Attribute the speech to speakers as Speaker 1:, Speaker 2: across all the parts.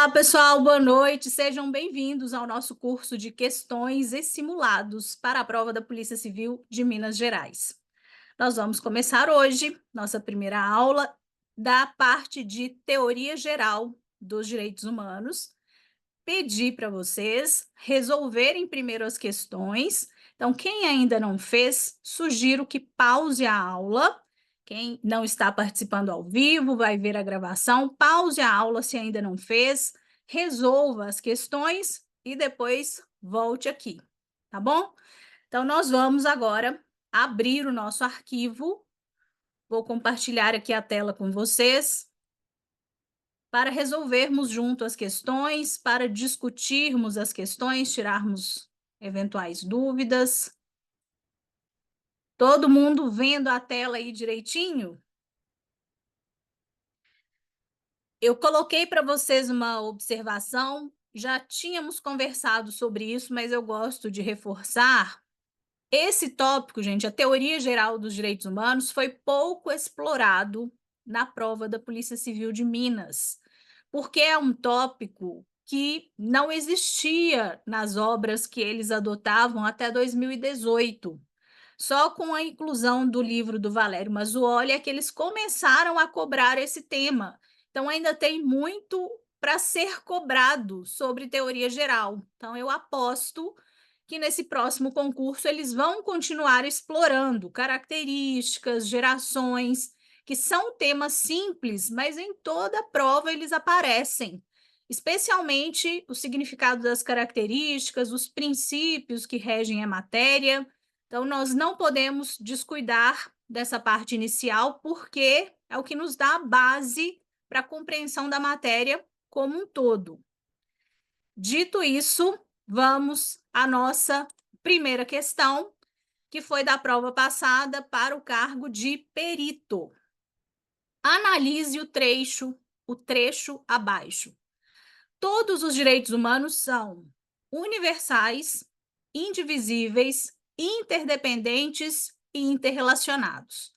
Speaker 1: Olá, pessoal, boa noite. Sejam bem-vindos ao nosso curso de questões e simulados para a prova da Polícia Civil de Minas Gerais. Nós vamos começar hoje nossa primeira aula da parte de teoria geral dos direitos humanos. Pedir para vocês resolverem primeiro as questões. Então, quem ainda não fez, sugiro que pause a aula. Quem não está participando ao vivo, vai ver a gravação, pause a aula se ainda não fez, resolva as questões e depois volte aqui, tá bom? Então, nós vamos agora abrir o nosso arquivo. Vou compartilhar aqui a tela com vocês para resolvermos junto as questões, para discutirmos as questões, tirarmos eventuais dúvidas. Todo mundo vendo a tela aí direitinho? Eu coloquei para vocês uma observação, já tínhamos conversado sobre isso, mas eu gosto de reforçar. Esse tópico, gente, a teoria geral dos direitos humanos, foi pouco explorado na prova da Polícia Civil de Minas, porque é um tópico que não existia nas obras que eles adotavam até 2018. Só com a inclusão do livro do Valério Mazzuoli é que eles começaram a cobrar esse tema. Então, ainda tem muito para ser cobrado sobre teoria geral. Então, eu aposto que nesse próximo concurso eles vão continuar explorando características, gerações, que são temas simples, mas em toda a prova eles aparecem, especialmente o significado das características, os princípios que regem a matéria. Então, nós não podemos descuidar dessa parte inicial, porque é o que nos dá a base para a compreensão da matéria como um todo. Dito isso, vamos à nossa primeira questão, que foi da prova passada para o cargo de perito. Analise o trecho abaixo. Todos os direitos humanos são universais, indivisíveis, interdependentes e interrelacionados.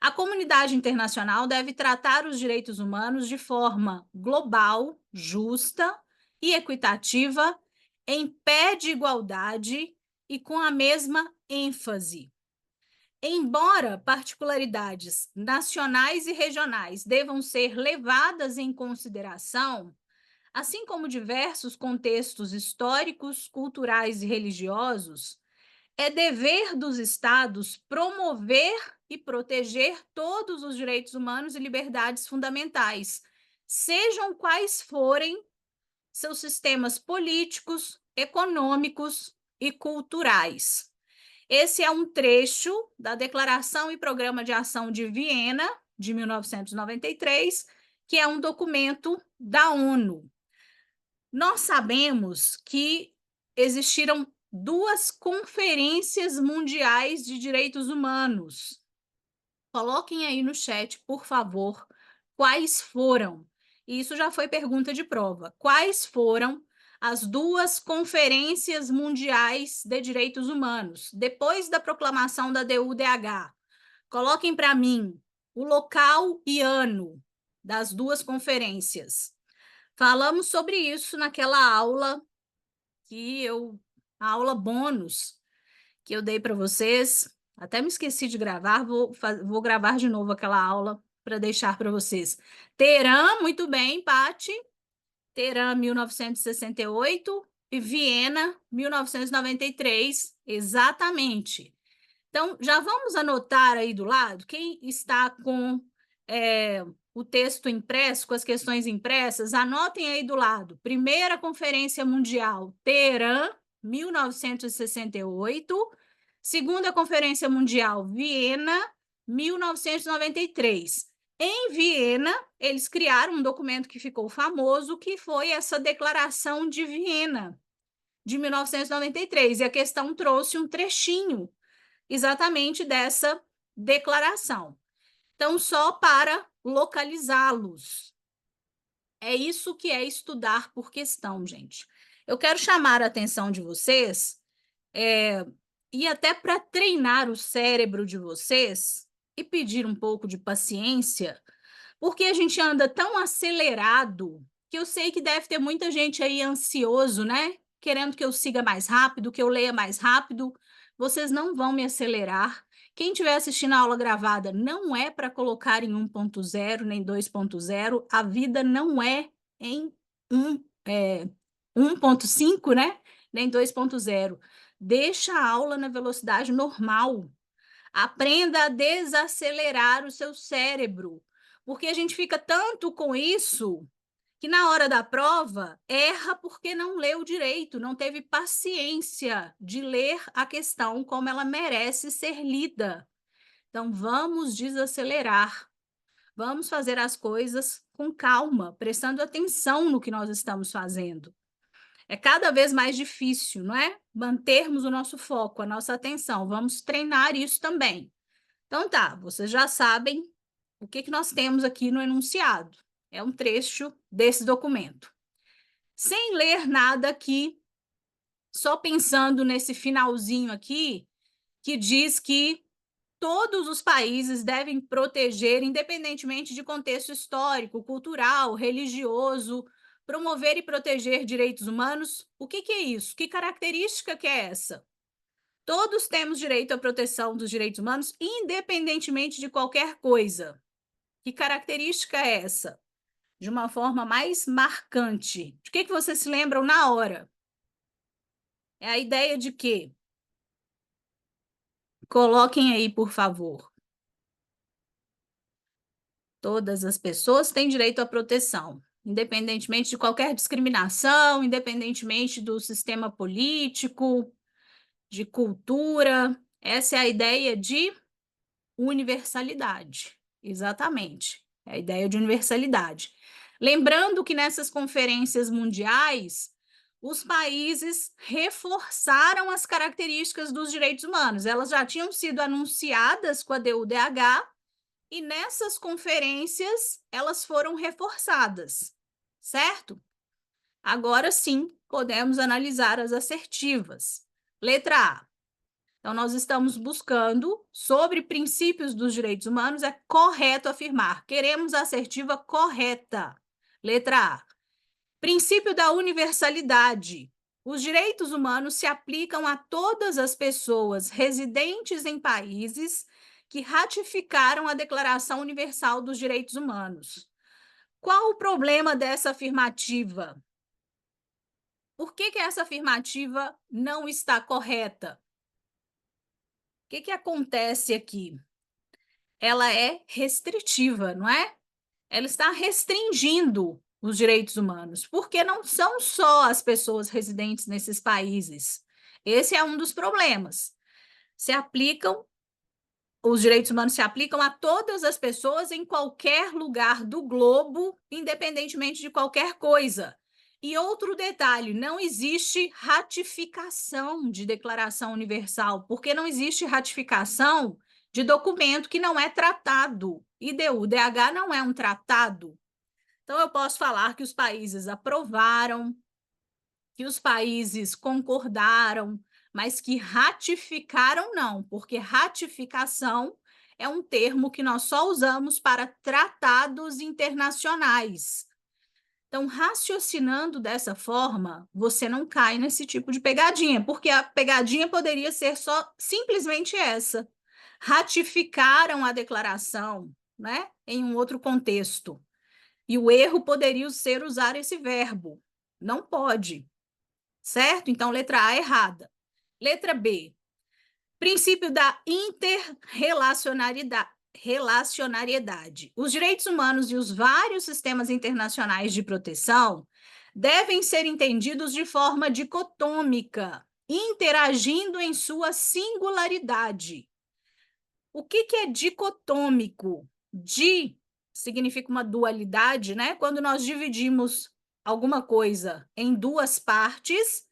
Speaker 1: A comunidade internacional deve tratar os direitos humanos de forma global, justa e equitativa, em pé de igualdade e com a mesma ênfase. Embora particularidades nacionais e regionais devam ser levadas em consideração, assim como diversos contextos históricos, culturais e religiosos, é dever dos Estados promover e proteger todos os direitos humanos e liberdades fundamentais, sejam quais forem seus sistemas políticos, econômicos e culturais. Esse é um trecho da Declaração e Programa de Ação de Viena, de 1993, que é um documento da ONU. Nós sabemos que existiram duas conferências mundiais de direitos humanos. Coloquem aí no chat, por favor, quais foram. Isso já foi pergunta de prova. Quais foram as duas conferências mundiais de direitos humanos, depois da proclamação da DUDH? Coloquem para mim o local e ano das duas conferências. Falamos sobre isso naquela aula a aula bônus que eu dei para vocês. Até me esqueci de gravar, vou gravar de novo aquela aula para deixar para vocês. Teherã, muito bem, Pati. Teherã, 1968 e Viena, 1993, exatamente. Então, já vamos anotar aí do lado, quem está com o texto impresso, com as questões impressas, anotem aí do lado. Primeira Conferência Mundial, Teherã, 1968. Segunda Conferência Mundial, Viena, 1993. Em Viena, eles criaram um documento que ficou famoso, que foi essa Declaração de Viena, de 1993. E a questão trouxe um trechinho exatamente dessa declaração. Então, só para localizá-los. É isso que é estudar por questão, gente. Eu quero chamar a atenção de vocês, e até para treinar o cérebro de vocês, e pedir um pouco de paciência, porque a gente anda tão acelerado que eu sei que deve ter muita gente aí ansioso, né, querendo que eu siga mais rápido, que eu leia mais rápido. Vocês não vão me acelerar. Quem estiver assistindo a aula gravada, não é para colocar em 1.0 nem 2.0. A vida não é em 1.5, né, nem 2.0. Deixa a aula na velocidade normal. Aprenda a desacelerar o seu cérebro, porque a gente fica tanto com isso que na hora da prova erra porque não leu direito, não teve paciência de ler a questão como ela merece ser lida. Então, vamos desacelerar, vamos fazer as coisas com calma, prestando atenção no que nós estamos fazendo. É cada vez mais difícil, não é? Mantermos o nosso foco, a nossa atenção. Vamos treinar isso também. Então tá, vocês já sabem o que nós temos aqui no enunciado. É um trecho desse documento. Sem ler nada aqui, só pensando nesse finalzinho aqui, que diz que todos os países devem proteger, independentemente de contexto histórico, cultural, religioso, promover e proteger direitos humanos. O que é isso? Que característica que é essa? Todos temos direito à proteção dos direitos humanos, independentemente de qualquer coisa. Que característica é essa? De uma forma mais marcante. De que vocês se lembram na hora? É a ideia de quê? Coloquem aí, por favor. Todas as pessoas têm direito à proteção, independentemente de qualquer discriminação, independentemente do sistema político, de cultura. Essa é a ideia de universalidade. Exatamente. É a ideia de universalidade. Lembrando que nessas conferências mundiais, os países reforçaram as características dos direitos humanos. Elas já tinham sido anunciadas com a DUDH e nessas conferências elas foram reforçadas, certo? Agora sim, podemos analisar as assertivas. Letra A. Então, nós estamos buscando, sobre princípios dos direitos humanos, é correto afirmar. Queremos a assertiva correta. Letra A. Princípio da universalidade. Os direitos humanos se aplicam a todas as pessoas residentes em países que ratificaram a Declaração Universal dos Direitos Humanos. Qual o problema dessa afirmativa? Por que essa afirmativa não está correta? O que acontece aqui? Ela é restritiva, não é? Ela está restringindo os direitos humanos, porque não são só as pessoas residentes nesses países. Esse é um dos problemas. Os direitos humanos se aplicam a todas as pessoas em qualquer lugar do globo, independentemente de qualquer coisa. E outro detalhe, não existe ratificação de Declaração Universal, porque não existe ratificação de documento que não é tratado. IDU-DH não é um tratado. Então, eu posso falar que os países aprovaram, que os países concordaram, mas que ratificaram não, porque ratificação é um termo que nós só usamos para tratados internacionais. Então, raciocinando dessa forma, você não cai nesse tipo de pegadinha, porque a pegadinha poderia ser só simplesmente essa. Ratificaram a declaração, né, em um outro contexto. E o erro poderia ser usar esse verbo. Não pode, certo? Então, letra A errada. Letra B, princípio da interrelacionariedade. Os direitos humanos e os vários sistemas internacionais de proteção devem ser entendidos de forma dicotômica, interagindo em sua singularidade. O que é dicotômico? Di significa uma dualidade, né? Quando nós dividimos alguma coisa em duas partes,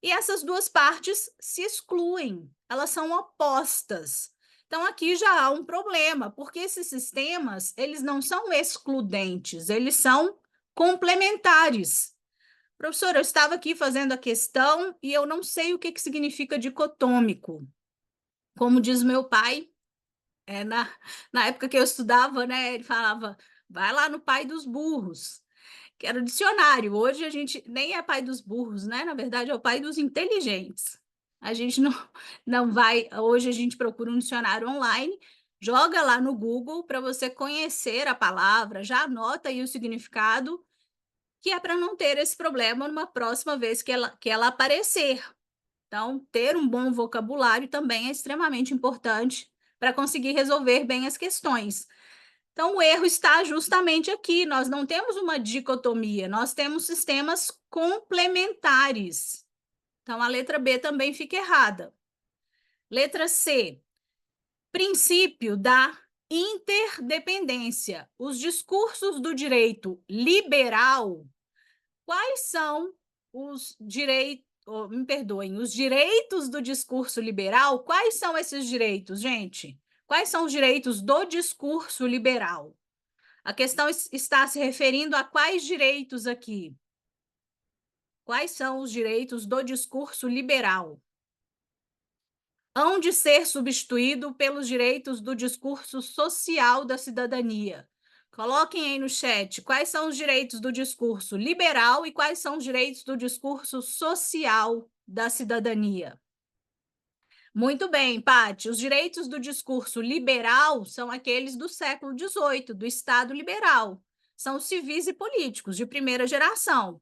Speaker 1: e essas duas partes se excluem, elas são opostas. Então, aqui já há um problema, porque esses sistemas, eles não são excludentes, eles são complementares. Professora, eu estava aqui fazendo a questão e eu não sei o que significa dicotômico. Como diz meu pai, na época que eu estudava, né, ele falava, vai lá no pai dos burros. que era o dicionário. Hoje a gente nem é pai dos burros, né? Na verdade, é o pai dos inteligentes. A gente não vai. Hoje a gente procura um dicionário online, joga lá no Google para você conhecer a palavra, já anota aí o significado, que é para não ter esse problema numa próxima vez que ela aparecer. Então, ter um bom vocabulário também é extremamente importante para conseguir resolver bem as questões. Então, o erro está justamente aqui. Nós não temos uma dicotomia, nós temos sistemas complementares. Então, a letra B também fica errada. Letra C, princípio da interdependência. Os discursos do direito liberal, quais são os direitos, me perdoem, os direitos do discurso liberal? Quais são esses direitos, gente? Quais são os direitos do discurso liberal? A questão está se referindo a quais direitos aqui? Quais são os direitos do discurso liberal? Hão de ser substituído pelos direitos do discurso social da cidadania. Coloquem aí no chat quais são os direitos do discurso liberal e quais são os direitos do discurso social da cidadania. Muito bem, Paty. Os direitos do discurso liberal são aqueles do século XVIII, do Estado liberal. São civis e políticos de primeira geração.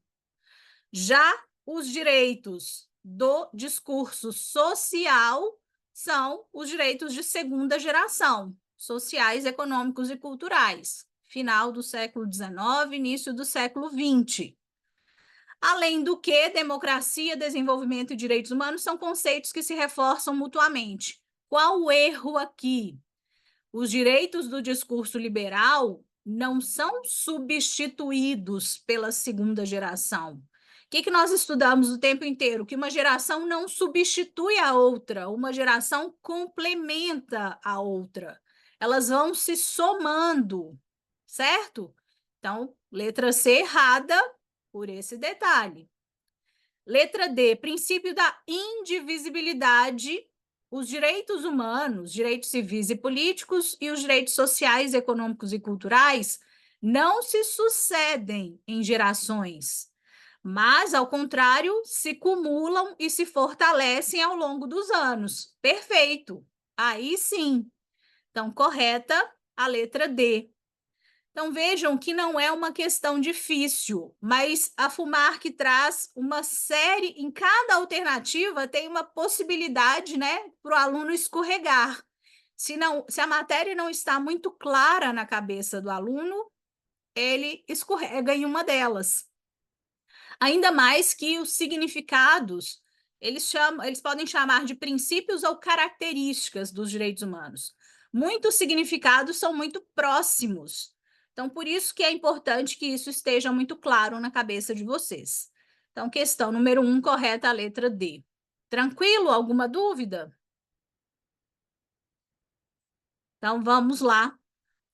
Speaker 1: Já os direitos do discurso social são os direitos de segunda geração, sociais, econômicos e culturais, final do século XIX, início do século XX. Além do que, democracia, desenvolvimento e direitos humanos são conceitos que se reforçam mutuamente. Qual o erro aqui? Os direitos do discurso liberal não são substituídos pela segunda geração. O que nós estudamos o tempo inteiro? Que uma geração não substitui a outra, uma geração complementa a outra. Elas vão se somando, certo? Então, letra C errada por esse detalhe. Letra D, princípio da indivisibilidade. Os direitos humanos, direitos civis e políticos e os direitos sociais, econômicos e culturais não se sucedem em gerações, mas, ao contrário, se cumulam e se fortalecem ao longo dos anos. Perfeito. Aí sim. Então, correta a letra D. Então, vejam que não é uma questão difícil, mas a FUMARC traz uma série, em cada alternativa tem uma possibilidade, né, para o aluno escorregar. Se a matéria não está muito clara na cabeça do aluno, ele escorrega em uma delas. Ainda mais que os significados, eles podem chamar de princípios ou características dos direitos humanos. Muitos significados são muito próximos. Então, por isso que é importante que isso esteja muito claro na cabeça de vocês. Então, questão número 1, correta a letra D. Tranquilo? Alguma dúvida? Então, vamos lá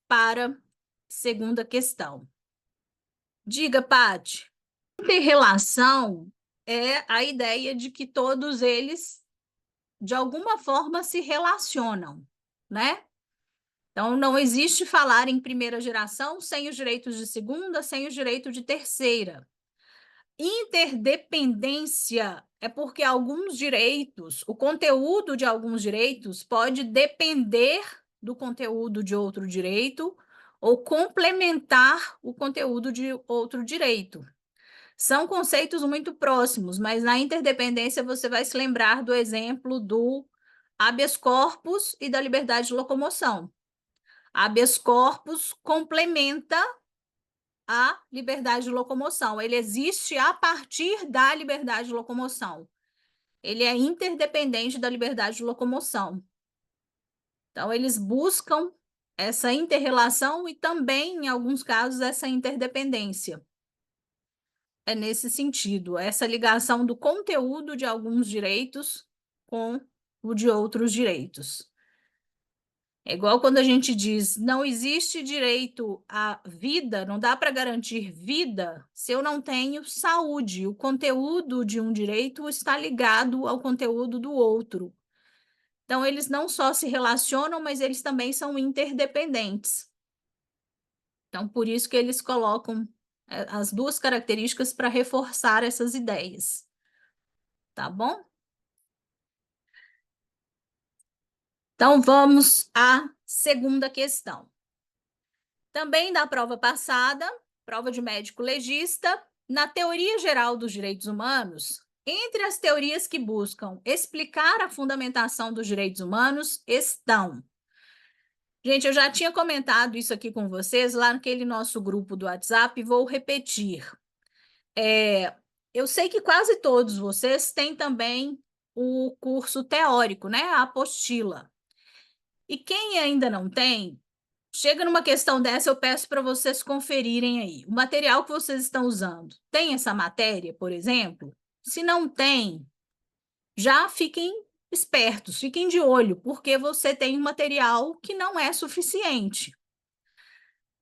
Speaker 1: para a segunda questão. Diga, Paty. Interrelação é a ideia de que todos eles, de alguma forma, se relacionam, né? Então, não existe falar em primeira geração sem os direitos de segunda, sem os direitos de terceira. Interdependência é porque alguns direitos, o conteúdo de alguns direitos pode depender do conteúdo de outro direito ou complementar o conteúdo de outro direito. São conceitos muito próximos, mas na interdependência você vai se lembrar do exemplo do habeas corpus e da liberdade de locomoção. Habeas corpus complementa a liberdade de locomoção. Ele existe a partir da liberdade de locomoção. Ele é interdependente da liberdade de locomoção. Então, eles buscam essa inter-relação e também, em alguns casos, essa interdependência. É nesse sentido, essa ligação do conteúdo de alguns direitos com o de outros direitos. É igual quando a gente diz, não existe direito à vida, não dá para garantir vida se eu não tenho saúde. O conteúdo de um direito está ligado ao conteúdo do outro. Então, eles não só se relacionam, mas eles também são interdependentes. Então, por isso que eles colocam as duas características para reforçar essas ideias. Tá bom? Então, vamos à segunda questão. Também da prova passada, prova de médico legista, na teoria geral dos direitos humanos, entre as teorias que buscam explicar a fundamentação dos direitos humanos estão. Gente, eu já tinha comentado isso aqui com vocês lá naquele nosso grupo do WhatsApp, vou repetir. Eu sei que quase todos vocês têm também o curso teórico, né? A apostila. E quem ainda não tem, chega numa questão dessa, eu peço para vocês conferirem aí. O material que vocês estão usando tem essa matéria, por exemplo? Se não tem, já fiquem espertos, fiquem de olho, porque você tem um material que não é suficiente.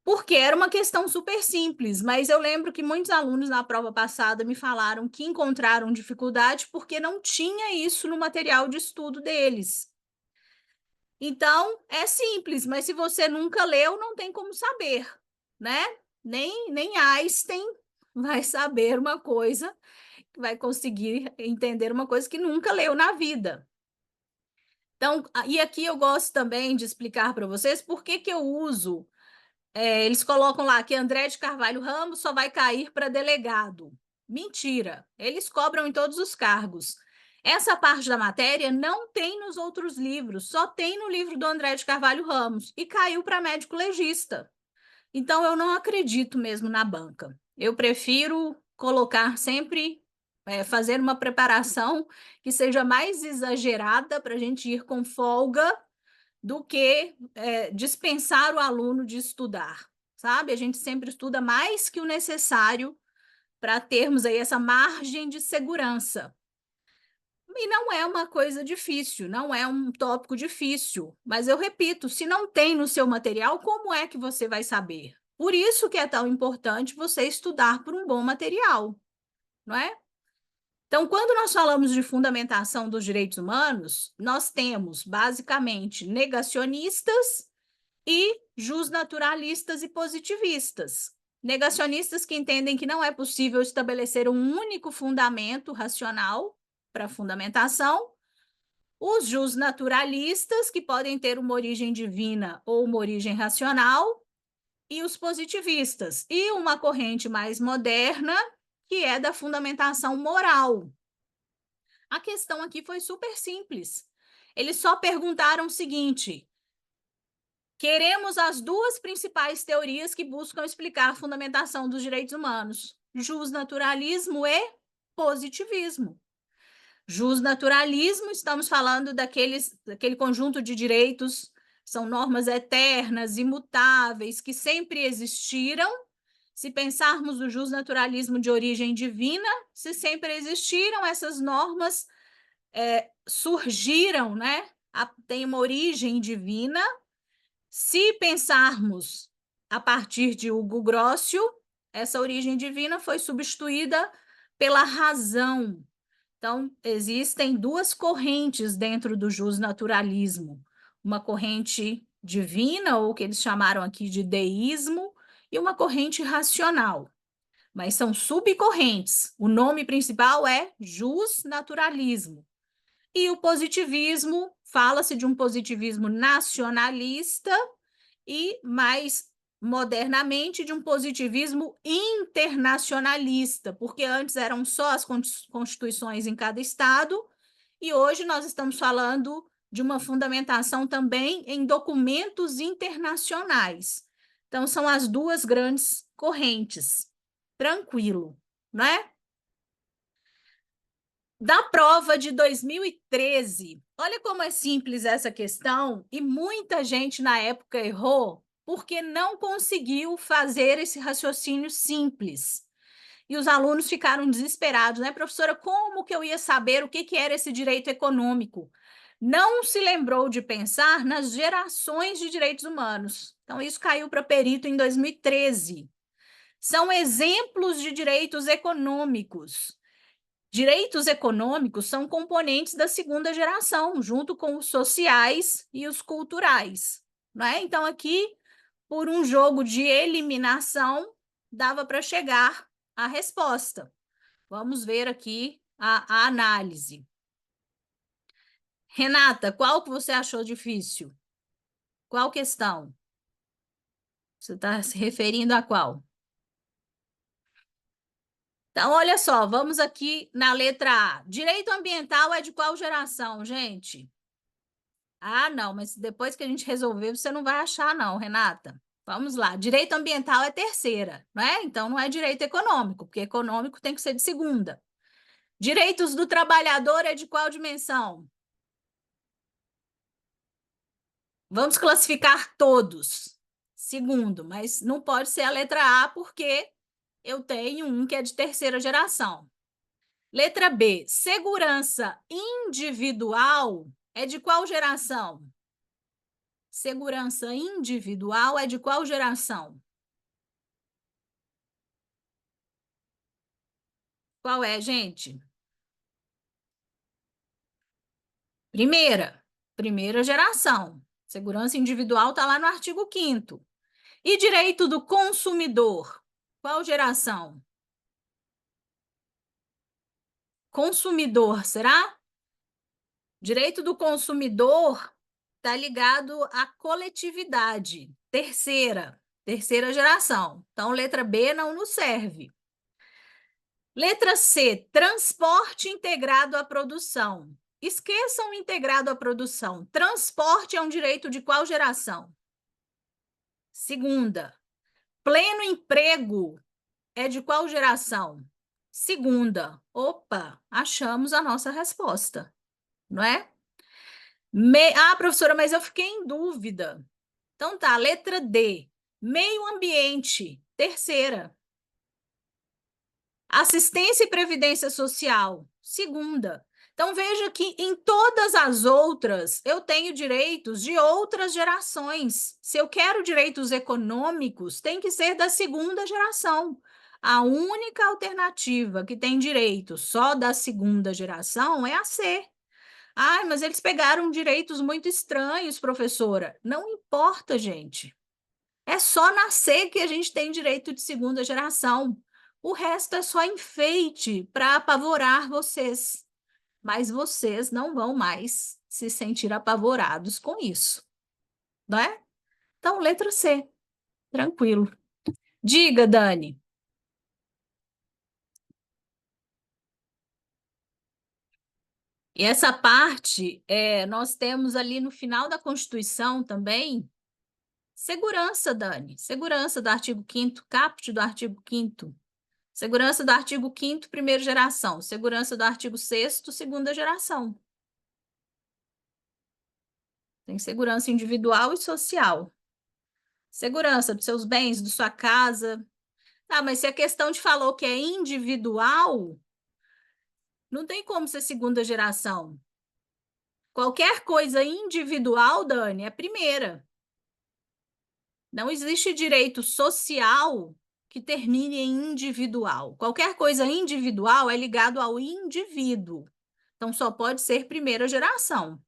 Speaker 1: Porque era uma questão super simples, mas eu lembro que muitos alunos na prova passada me falaram que encontraram dificuldade porque não tinha isso no material de estudo deles. Então, é simples, mas se você nunca leu, não tem como saber, né? Nem Einstein vai saber uma coisa, vai conseguir entender uma coisa que nunca leu na vida. Então, e aqui eu gosto também de explicar para vocês por que que eu uso. Eles colocam lá que André de Carvalho Ramos só vai cair para delegado. Mentira, eles cobram em todos os cargos. Essa parte da matéria não tem nos outros livros, só tem no livro do André de Carvalho Ramos e caiu para médico legista. Então, eu não acredito mesmo na banca. Eu prefiro colocar sempre, fazer uma preparação que seja mais exagerada para a gente ir com folga do que dispensar o aluno de estudar, sabe? A gente sempre estuda mais que o necessário para termos aí essa margem de segurança. E não é uma coisa difícil, não é um tópico difícil, mas eu repito, se não tem no seu material, como é que você vai saber? Por isso que é tão importante você estudar por um bom material, não é? Então, quando nós falamos de fundamentação dos direitos humanos, nós temos basicamente negacionistas e justnaturalistas e positivistas. Negacionistas que entendem que não é possível estabelecer um único fundamento racional para a fundamentação, os justnaturalistas, que podem ter uma origem divina ou uma origem racional, e os positivistas, e uma corrente mais moderna, que é da fundamentação moral. A questão aqui foi super simples. Eles só perguntaram o seguinte: queremos as duas principais teorias que buscam explicar a fundamentação dos direitos humanos: justnaturalismo e positivismo. Justnaturalismo, estamos falando daquele conjunto de direitos, são normas eternas, imutáveis, que sempre existiram. Se pensarmos no justnaturalismo de origem divina, se sempre existiram, essas normas surgiram, né? Tem uma origem divina. Se pensarmos a partir de Hugo Grossio, essa origem divina foi substituída pela razão. Então, existem duas correntes dentro do justnaturalismo. Uma corrente divina, ou que eles chamaram aqui de deísmo, e uma corrente racional. Mas são subcorrentes. O nome principal é justnaturalismo. E o positivismo, fala-se de um positivismo nacionalista e, mais modernamente, de um positivismo internacionalista, porque antes eram só as constituições em cada estado, e hoje nós estamos falando de uma fundamentação também em documentos internacionais. Então, são as duas grandes correntes. Tranquilo, não é? Da prova de 2013, olha como é simples essa questão, e muita gente na época errou porque não conseguiu fazer esse raciocínio simples. E os alunos ficaram desesperados, né, professora? Como que eu ia saber o que que era esse direito econômico? Não se lembrou de pensar nas gerações de direitos humanos. Então, isso caiu para perito em 2013. São exemplos de direitos econômicos. Direitos econômicos são componentes da segunda geração, junto com os sociais e os culturais, não é? Então, aqui, por um jogo de eliminação, dava para chegar à resposta. Vamos ver aqui a análise. Renata, qual que você achou difícil? Qual questão? Você está se referindo a qual? Então, olha só, vamos aqui na letra A. Direito ambiental é de qual geração, gente? Ah, não, mas depois que a gente resolver, você não vai achar, não, Renata. Vamos lá. Direito ambiental é terceira, não é? Então, não é direito econômico, porque econômico tem que ser de segunda. Direitos do trabalhador é de qual dimensão? Vamos classificar todos. Segundo, mas não pode ser a letra A, porque eu tenho um que é de terceira geração. Letra B, segurança individual é de qual geração? Segurança individual é de qual geração? Qual é, gente? Primeira geração. Segurança individual está lá no artigo 5º. E direito do consumidor? Qual geração? Consumidor, será? Direito do consumidor está ligado à coletividade. Terceira geração. Então, letra B não nos serve. Letra C, transporte integrado à produção. Esqueçam integrado à produção. Transporte é um direito de qual geração? Segunda. Pleno emprego é de qual geração? Segunda. Opa, achamos a nossa resposta, não é? Ah, professora, mas eu fiquei em dúvida. Então tá, letra D. Meio ambiente, terceira. Assistência e previdência social, segunda. Então veja que em todas as outras eu tenho direitos de outras gerações. Se eu quero direitos econômicos, tem que ser da segunda geração. A única alternativa que tem direito só da segunda geração é a C. Ah, mas eles pegaram direitos muito estranhos, professora. Não importa, gente. É só nascer que a gente tem direito de segunda geração. O resto é só enfeite para apavorar vocês. Mas vocês não vão mais se sentir apavorados com isso, não é? Então, letra C, tranquilo. Diga, Dani. E essa parte, nós temos ali no final da Constituição também segurança, Dani. Segurança do artigo 5º, caput do artigo 5º. Segurança do artigo 5º, primeira geração. Segurança do artigo 6º, segunda geração. Tem segurança individual e social. Segurança dos seus bens, de sua casa. Ah, mas se a questão te falou que é individual, não tem como ser segunda geração. Qualquer coisa individual, Dani, é primeira. Não existe direito social que termine em individual. Qualquer coisa individual é ligado ao indivíduo. Então, só pode ser primeira geração.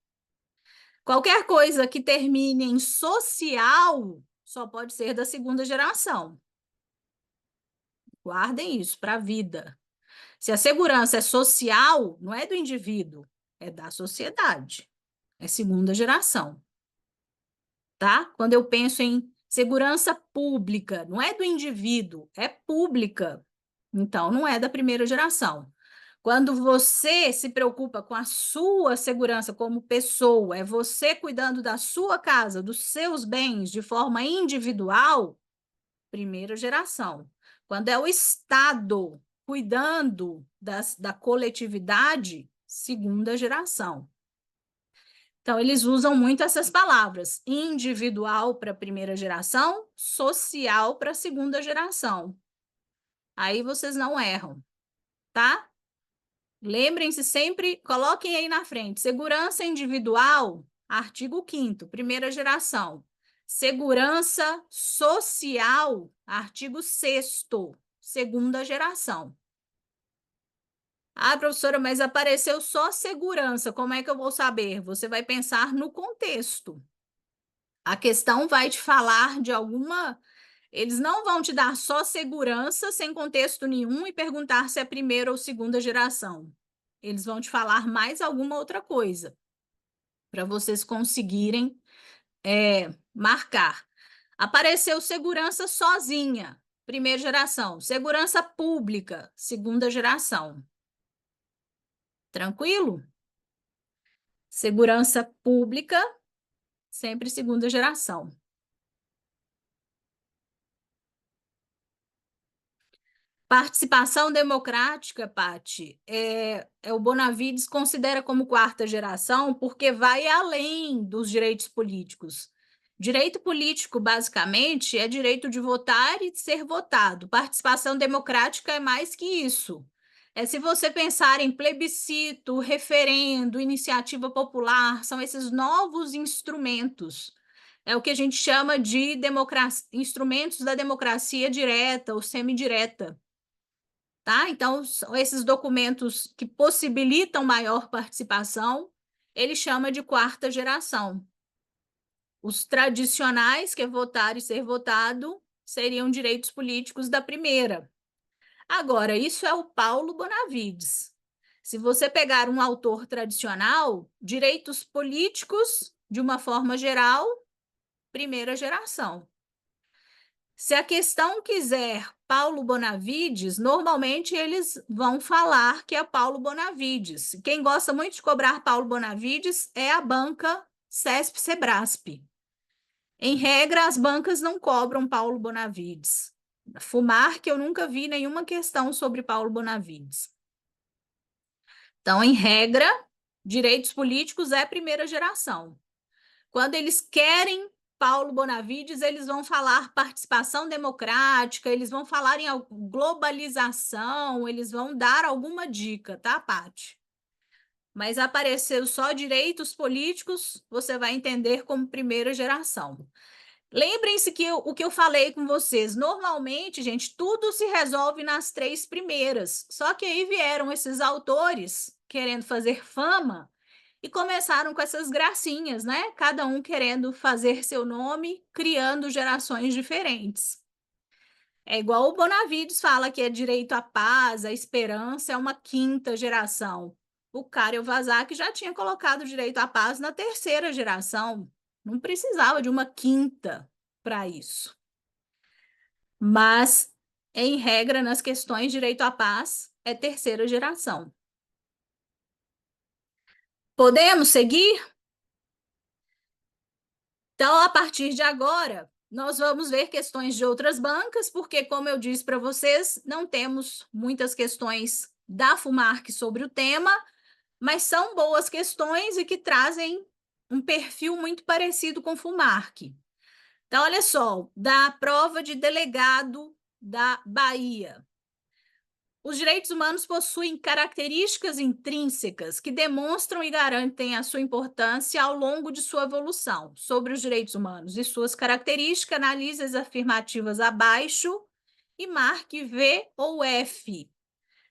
Speaker 1: Qualquer coisa que termine em social só pode ser da segunda geração. Guardem isso para a vida. Se a segurança é social, não é do indivíduo, é da sociedade. É segunda geração. Tá? Quando eu penso em segurança pública, não é do indivíduo, é pública. Então, não é da primeira geração. Quando você se preocupa com a sua segurança como pessoa, é você cuidando da sua casa, dos seus bens de forma individual, primeira geração. Quando é o Estado cuidando da coletividade, segunda geração. Então, eles usam muito essas palavras: individual para a primeira geração, social para a segunda geração. Aí vocês não erram, tá? Lembrem-se sempre, coloquem aí na frente: segurança individual, artigo 5º, primeira geração. Segurança social, artigo 6º, segunda geração. Ah, professora, mas apareceu só segurança, como é que eu vou saber? Você vai pensar no contexto. A questão vai te falar de alguma Eles não vão te dar só segurança sem contexto nenhum e perguntar se é primeira ou segunda geração. Eles vão te falar mais alguma outra coisa para vocês conseguirem marcar. Apareceu segurança sozinha, primeira geração. Segurança pública, segunda geração. Tranquilo? Segurança pública, sempre segunda geração. Participação democrática, Pati, o Bonavides considera como quarta geração porque vai além dos direitos políticos. Direito político, basicamente, é direito de votar e de ser votado. Participação democrática é mais que isso. É se você pensar em plebiscito, referendo, iniciativa popular, são esses novos instrumentos. É o que a gente chama de instrumentos da democracia direta ou semidireta. Tá? Então, são esses documentos que possibilitam maior participação, ele chama de quarta geração. Os tradicionais, que é votar e ser votado, seriam direitos políticos da primeira. Agora, isso é o Paulo Bonavides. Se você pegar um autor tradicional, direitos políticos, de uma forma geral, primeira geração. Se a questão quiser Paulo Bonavides, normalmente eles vão falar que é Paulo Bonavides. Quem gosta muito de cobrar Paulo Bonavides é a banca CESP-Sebrasp. Em regra, as bancas não cobram Paulo Bonavides. Fumar, que eu nunca vi nenhuma questão sobre Paulo Bonavides. Então, em regra, direitos políticos é primeira geração. Quando eles querem Paulo Bonavides, eles vão falar participação democrática, eles vão falar em globalização, eles vão dar alguma dica, tá, Paty? Mas apareceu só direitos políticos, você vai entender como primeira geração. Lembrem-se que o que eu falei com vocês, normalmente, gente, tudo se resolve nas três primeiras. Só que aí vieram esses autores querendo fazer fama e começaram com essas gracinhas, né? Cada um querendo fazer seu nome, criando gerações diferentes. É igual o Bonavides fala que é direito à paz, à esperança, é uma quinta geração. O Karel Vazak já tinha colocado direito à paz na terceira geração. Não precisava de uma quinta para isso. Mas, em regra, nas questões direito à paz, é terceira geração. Podemos seguir? Então, a partir de agora, nós vamos ver questões de outras bancas, porque, como eu disse para vocês, não temos muitas questões da FUMARC sobre o tema, mas são boas questões e que trazem um perfil muito parecido com o FUMARC. Então, olha só, da prova de delegado da Bahia. Os direitos humanos possuem características intrínsecas que demonstram e garantem a sua importância ao longo de sua evolução. Sobre os direitos humanos e suas características, analise as afirmativas abaixo e marque V ou F.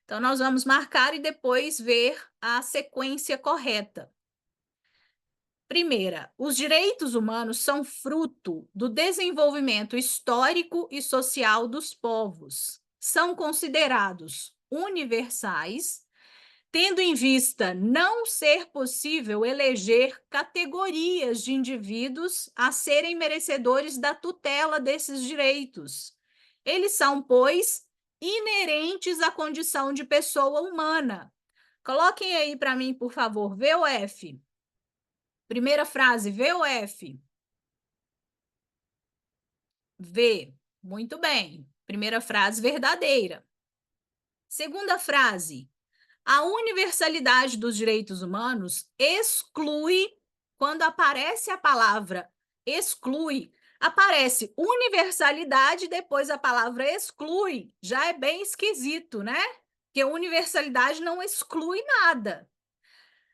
Speaker 1: Então, nós vamos marcar e depois ver a sequência correta. Primeira, os direitos humanos são fruto do desenvolvimento histórico e social dos povos. São considerados universais, tendo em vista não ser possível eleger categorias de indivíduos a serem merecedores da tutela desses direitos. Eles são, pois, inerentes à condição de pessoa humana. Coloquem aí para mim, por favor, VOF. Primeira frase, V ou F? V. Muito bem. Primeira frase, verdadeira. Segunda frase, a universalidade dos direitos humanos exclui, quando aparece a palavra exclui, aparece universalidade, depois a palavra exclui. Já é bem esquisito, né? Porque universalidade não exclui nada.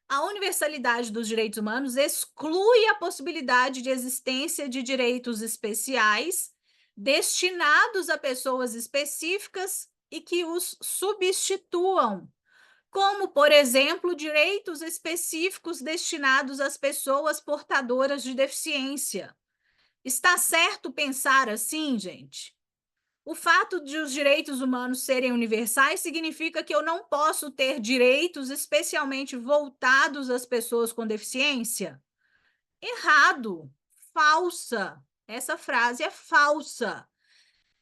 Speaker 1: A universalidade dos direitos humanos exclui a possibilidade de existência de direitos especiais destinados a pessoas específicas e que os substituam, como, por exemplo, direitos específicos destinados às pessoas portadoras de deficiência. Está certo pensar assim, gente? O fato de os direitos humanos serem universais significa que eu não posso ter direitos especialmente voltados às pessoas com deficiência? Errado, falsa. Essa frase é falsa.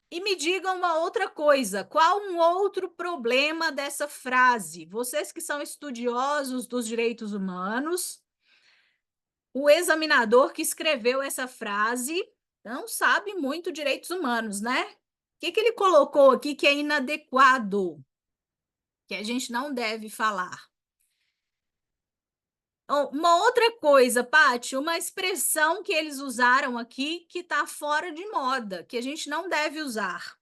Speaker 1: E me digam uma outra coisa, qual um outro problema dessa frase? Vocês que são estudiosos dos direitos humanos, o examinador que escreveu essa frase não sabe muito direitos humanos, né? O que ele colocou aqui que é inadequado, que a gente não deve falar? Uma outra coisa, Paty, uma expressão que eles usaram aqui que está fora de moda, que a gente não deve usar.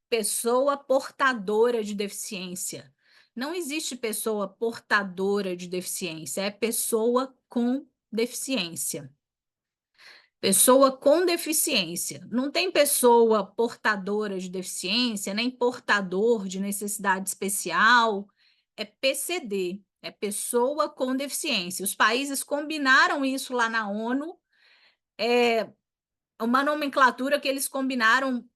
Speaker 1: Pessoa portadora de deficiência. Não existe pessoa portadora de deficiência, é pessoa com deficiência. Pessoa com deficiência. Não tem pessoa portadora de deficiência, nem portador de necessidade especial. É PCD, é pessoa com deficiência. Os países combinaram isso lá na ONU, é uma nomenclatura que eles combinaram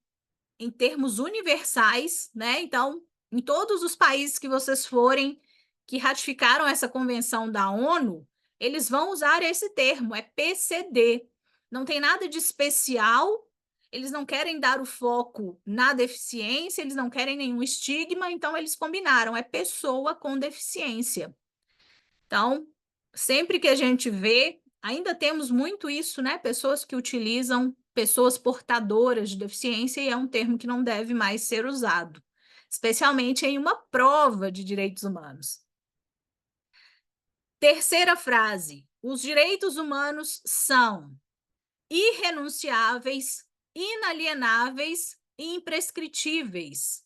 Speaker 1: em termos universais, né? Então, em todos os países que vocês forem que ratificaram essa convenção da ONU, eles vão usar esse termo, é PCD. Não tem nada de especial, eles não querem dar o foco na deficiência, eles não querem nenhum estigma, então eles combinaram, é pessoa com deficiência. Então, sempre que a gente vê, ainda temos muito isso, né? Pessoas que utilizam pessoas portadoras de deficiência e é um termo que não deve mais ser usado, especialmente em uma prova de direitos humanos. Terceira frase: os direitos humanos são irrenunciáveis, inalienáveis e imprescritíveis.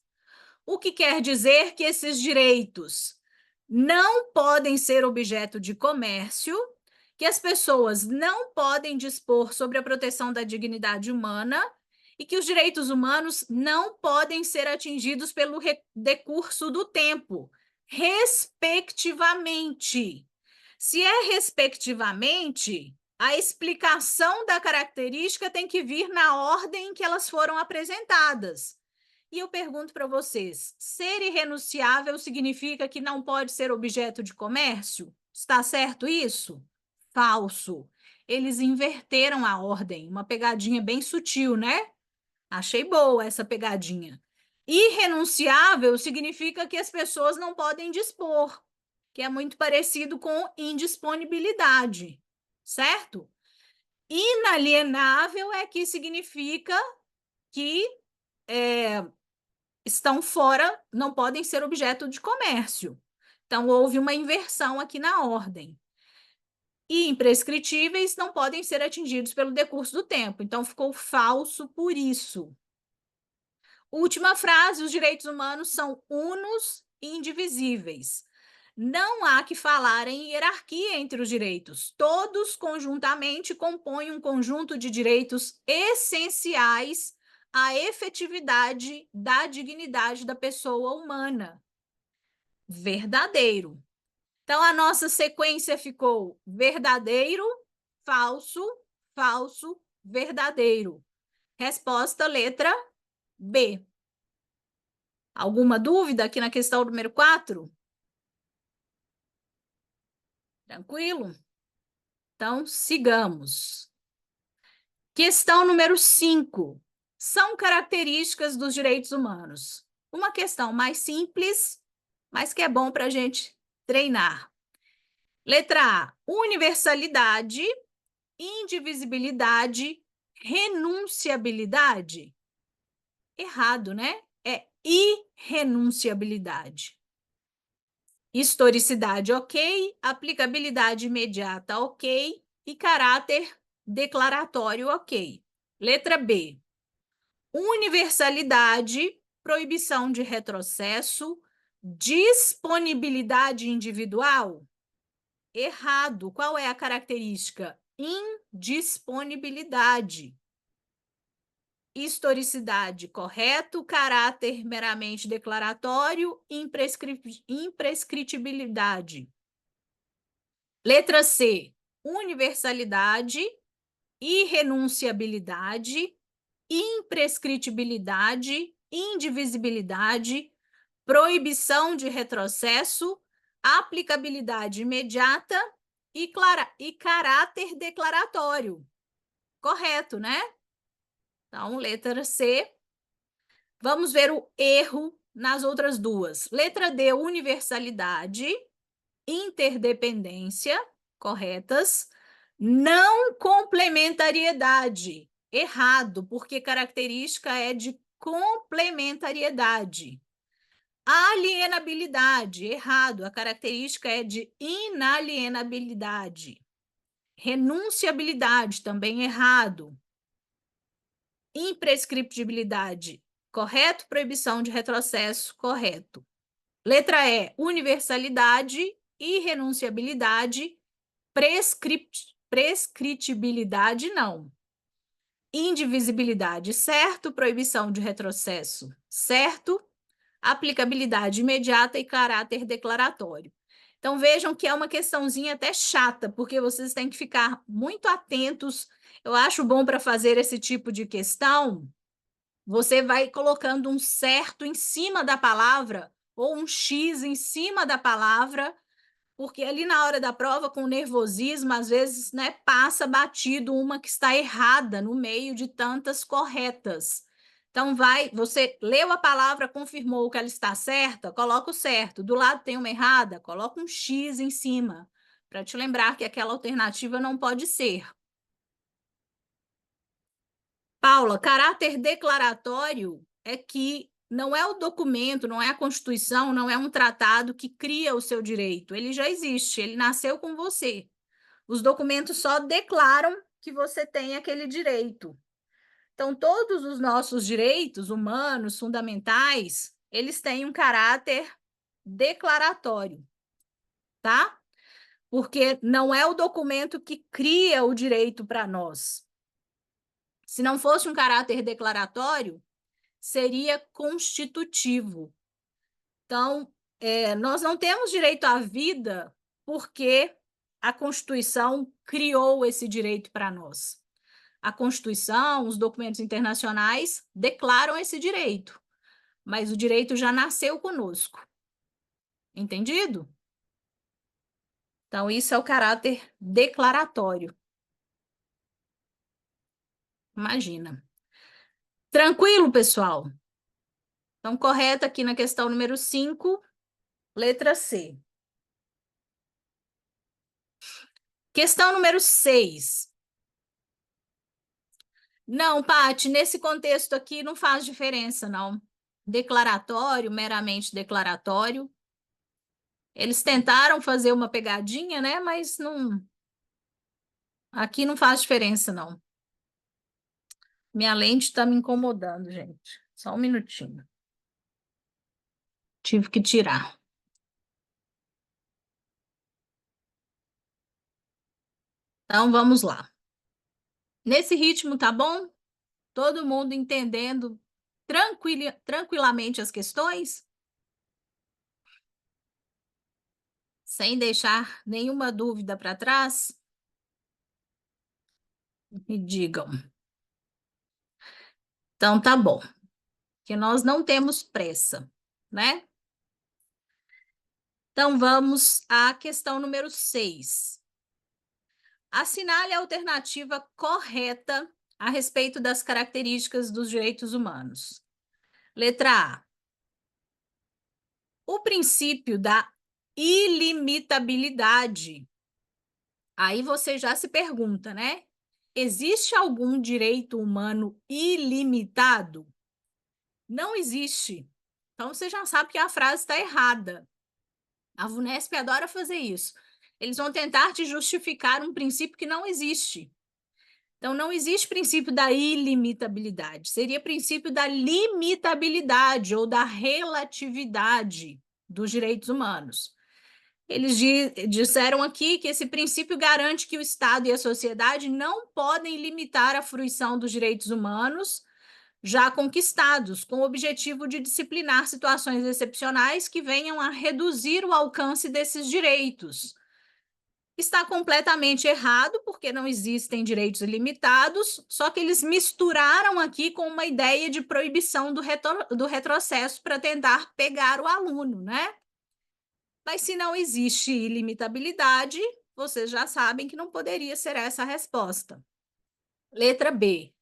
Speaker 1: O que quer dizer que esses direitos não podem ser objeto de comércio, que as pessoas não podem dispor sobre a proteção da dignidade humana e que os direitos humanos não podem ser atingidos pelo decurso do tempo, respectivamente. Se é respectivamente, a explicação da característica tem que vir na ordem em que elas foram apresentadas. E eu pergunto para vocês: ser irrenunciável significa que não pode ser objeto de comércio? Está certo isso? Falso. Eles inverteram a ordem, uma pegadinha bem sutil, né? Achei boa essa pegadinha. Irrenunciável significa que as pessoas não podem dispor, que é muito parecido com indisponibilidade, certo? Inalienável é que significa que estão fora, não podem ser objeto de comércio. Então, houve uma inversão aqui na ordem. E imprescritíveis não podem ser atingidos pelo decurso do tempo. Então, ficou falso por isso. Última frase: os direitos humanos são unos e indivisíveis. Não há que falar em hierarquia entre os direitos. Todos conjuntamente compõem um conjunto de direitos essenciais à efetividade da dignidade da pessoa humana. Verdadeiro. Então, a nossa sequência ficou verdadeiro, falso, falso, verdadeiro. Resposta, letra B. Alguma dúvida aqui na questão número 4? Tranquilo? Então, sigamos. Questão número 5. São características dos direitos humanos. Uma questão mais simples, mas que é bom para a gente treinar. Letra A: universalidade, indivisibilidade, renunciabilidade. Errado, né? É irrenunciabilidade. Historicidade, ok. Aplicabilidade imediata, ok. E caráter declaratório, ok. Letra B: universalidade, proibição de retrocesso, disponibilidade individual. Errado. Qual é a característica? Indisponibilidade. Historicidade, correto. Caráter meramente declaratório. Imprescritibilidade. Letra C: universalidade, irrenunciabilidade, imprescritibilidade, indivisibilidade, proibição de retrocesso, aplicabilidade imediata e caráter declaratório. Correto, né? Então, letra C. Vamos ver o erro nas outras duas. Letra D, universalidade, interdependência, corretas. Não complementariedade, errado, porque característica é de complementariedade. Alienabilidade, errado, a característica é de inalienabilidade. Renunciabilidade, também errado. Imprescriptibilidade, correto? Proibição de retrocesso, correto. Letra E, universalidade, irrenunciabilidade, prescritibilidade, não. Indivisibilidade, certo. Proibição de retrocesso, certo. Aplicabilidade imediata e caráter declaratório. Então, vejam que é uma questãozinha até chata, porque vocês têm que ficar muito atentos. Eu acho bom para fazer esse tipo de questão, você vai colocando um certo em cima da palavra, ou um X em cima da palavra, porque ali na hora da prova, com nervosismo, às vezes, né, passa batido uma que está errada no meio de tantas corretas. Então, você leu a palavra, confirmou que ela está certa, coloca o certo. Do lado tem uma errada, coloca um X em cima, para te lembrar que aquela alternativa não pode ser. Paula, caráter declaratório é que não é o documento, não é a Constituição, não é um tratado que cria o seu direito. Ele já existe, ele nasceu com você. Os documentos só declaram que você tem aquele direito. Então, todos os nossos direitos humanos, fundamentais, eles têm um caráter declaratório, tá? Porque não é o documento que cria o direito para nós. Se não fosse um caráter declaratório, seria constitutivo. Então, nós não temos direito à vida porque a Constituição criou esse direito para nós. A Constituição, os documentos internacionais declaram esse direito, mas o direito já nasceu conosco. Entendido? Então, isso é o caráter declaratório. Imagina. Tranquilo, pessoal? Então, correto aqui na questão número 5, letra C. Questão número 6. Não, Paty, nesse contexto aqui não faz diferença, não. Declaratório, meramente declaratório. Eles tentaram fazer uma pegadinha, né? Mas não. Aqui não faz diferença, não. Minha lente está me incomodando, gente. Só um minutinho. Tive que tirar. Então, vamos lá. Nesse ritmo, tá bom? Todo mundo entendendo tranquilamente as questões? Sem deixar nenhuma dúvida para trás? Me digam. Então, tá bom. Que nós não temos pressa, né? Então, vamos à questão número 6. Assinale a alternativa correta a respeito das características dos direitos humanos. Letra A. O princípio da ilimitabilidade. Aí você já se pergunta, né? Existe algum direito humano ilimitado? Não existe. Então, você já sabe que a frase está errada. A VUNESP adora fazer isso. Eles vão tentar te justificar um princípio que não existe. Então, não existe princípio da ilimitabilidade. Seria princípio da limitabilidade ou da relatividade dos direitos humanos. Eles disseram aqui que esse princípio garante que o Estado e a sociedade não podem limitar a fruição dos direitos humanos já conquistados, com o objetivo de disciplinar situações excepcionais que venham a reduzir o alcance desses direitos. Está completamente errado, porque não existem direitos ilimitados, só que eles misturaram aqui com uma ideia de proibição do retrocesso para tentar pegar o aluno, né? Mas se não existe ilimitabilidade, vocês já sabem que não poderia ser essa a resposta. Letra B.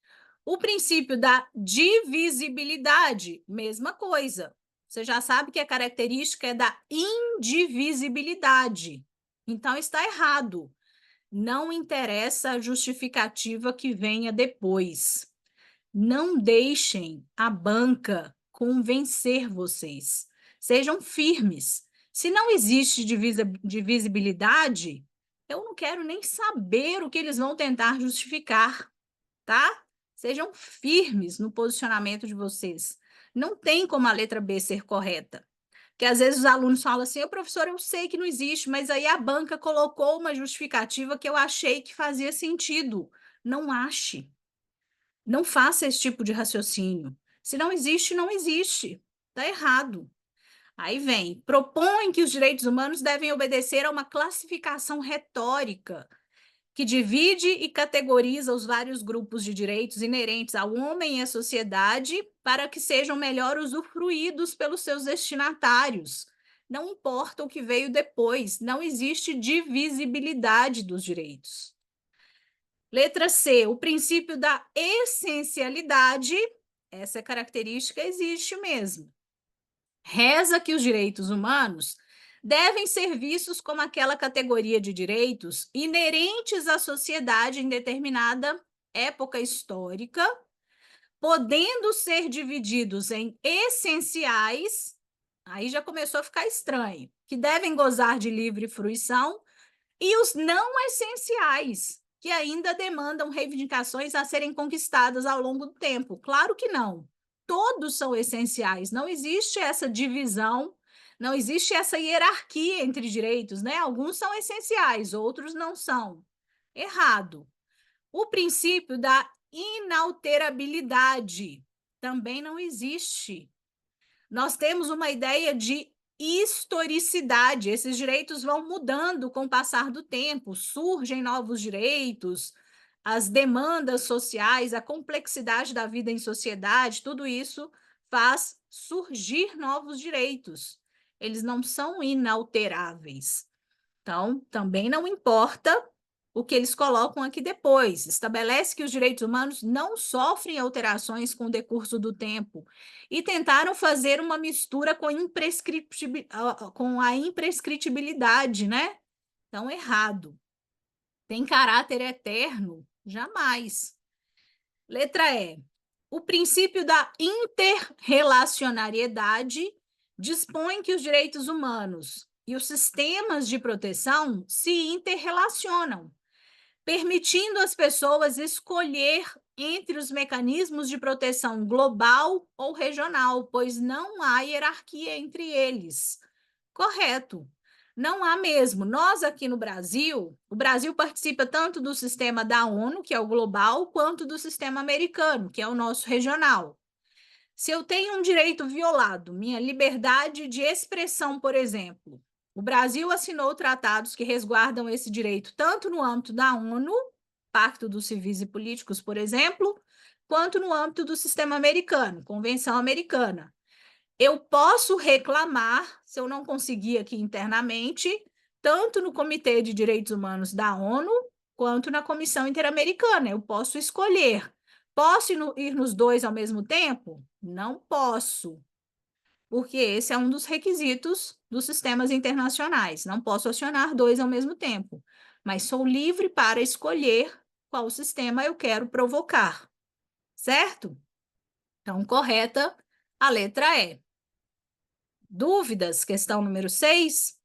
Speaker 1: O princípio da divisibilidade, mesma coisa. Você já sabe que a característica é da indivisibilidade. Então, está errado. Não interessa a justificativa que venha depois. Não deixem a banca convencer vocês. Sejam firmes. Se não existe divisibilidade, eu não quero nem saber o que eles vão tentar justificar, tá? Sejam firmes no posicionamento de vocês. Não tem como a letra B ser correta. Porque às vezes os alunos falam assim, professor, eu sei que não existe, mas aí a banca colocou uma justificativa que eu achei que fazia sentido. Não ache. Não faça esse tipo de raciocínio. Se não existe, não existe. Está errado. Aí vem, propõe que os direitos humanos devem obedecer a uma classificação retórica que divide e categoriza os vários grupos de direitos inerentes ao homem e à sociedade para que sejam melhor usufruídos pelos seus destinatários. Não importa o que veio depois, não existe divisibilidade dos direitos. Letra C, o princípio da essencialidade, essa característica existe mesmo. Reza que os direitos humanos devem ser vistos como aquela categoria de direitos inerentes à sociedade em determinada época histórica, podendo ser divididos em essenciais, aí já começou a ficar estranho, que devem gozar de livre fruição, e os não essenciais, que ainda demandam reivindicações a serem conquistadas ao longo do tempo. Claro que não. Todos são essenciais. Não existe essa divisão, não existe essa hierarquia entre direitos, né? Alguns são essenciais, outros não são. Errado. O princípio da inalterabilidade também não existe. Nós temos uma ideia de historicidade. Esses direitos vão mudando com o passar do tempo, surgem novos direitos, as demandas sociais, a complexidade da vida em sociedade, tudo isso faz surgir novos direitos. Eles não são inalteráveis. Então, também não importa o que eles colocam aqui depois. Estabelece que os direitos humanos não sofrem alterações com o decurso do tempo e tentaram fazer uma mistura com a imprescritibilidade, né? Então, errado. Tem caráter eterno? Jamais. Letra E. O princípio da interrelacionariedade dispõe que os direitos humanos e os sistemas de proteção se interrelacionam, permitindo às pessoas escolher entre os mecanismos de proteção global ou regional, pois não há hierarquia entre eles. Correto. Não há mesmo. Nós aqui no Brasil, o Brasil participa tanto do sistema da ONU, que é o global, quanto do sistema americano, que é o nosso regional. Se eu tenho um direito violado, minha liberdade de expressão, por exemplo, o Brasil assinou tratados que resguardam esse direito tanto no âmbito da ONU, Pacto dos Civis e Políticos, por exemplo, quanto no âmbito do sistema americano, Convenção Americana. Eu posso reclamar, se eu não conseguir aqui internamente, tanto no Comitê de Direitos Humanos da ONU, quanto na Comissão Interamericana. Eu posso escolher. Posso ir nos dois ao mesmo tempo? Não posso, porque esse é um dos requisitos dos sistemas internacionais. Não posso acionar dois ao mesmo tempo, mas sou livre para escolher qual sistema eu quero provocar, certo? Então, correta a letra E. Dúvidas? Questão número 6.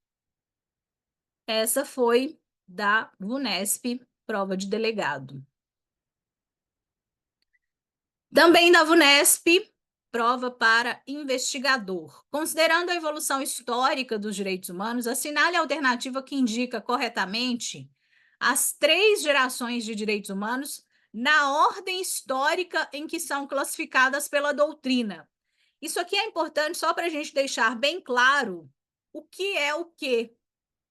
Speaker 1: Essa foi da VUNESP, prova de delegado. Também da VUNESP, prova para investigador. Considerando a evolução histórica dos direitos humanos, assinale a alternativa que indica corretamente as 3 gerações de direitos humanos na ordem histórica em que são classificadas pela doutrina. Isso aqui é importante só para a gente deixar bem claro o que é o quê.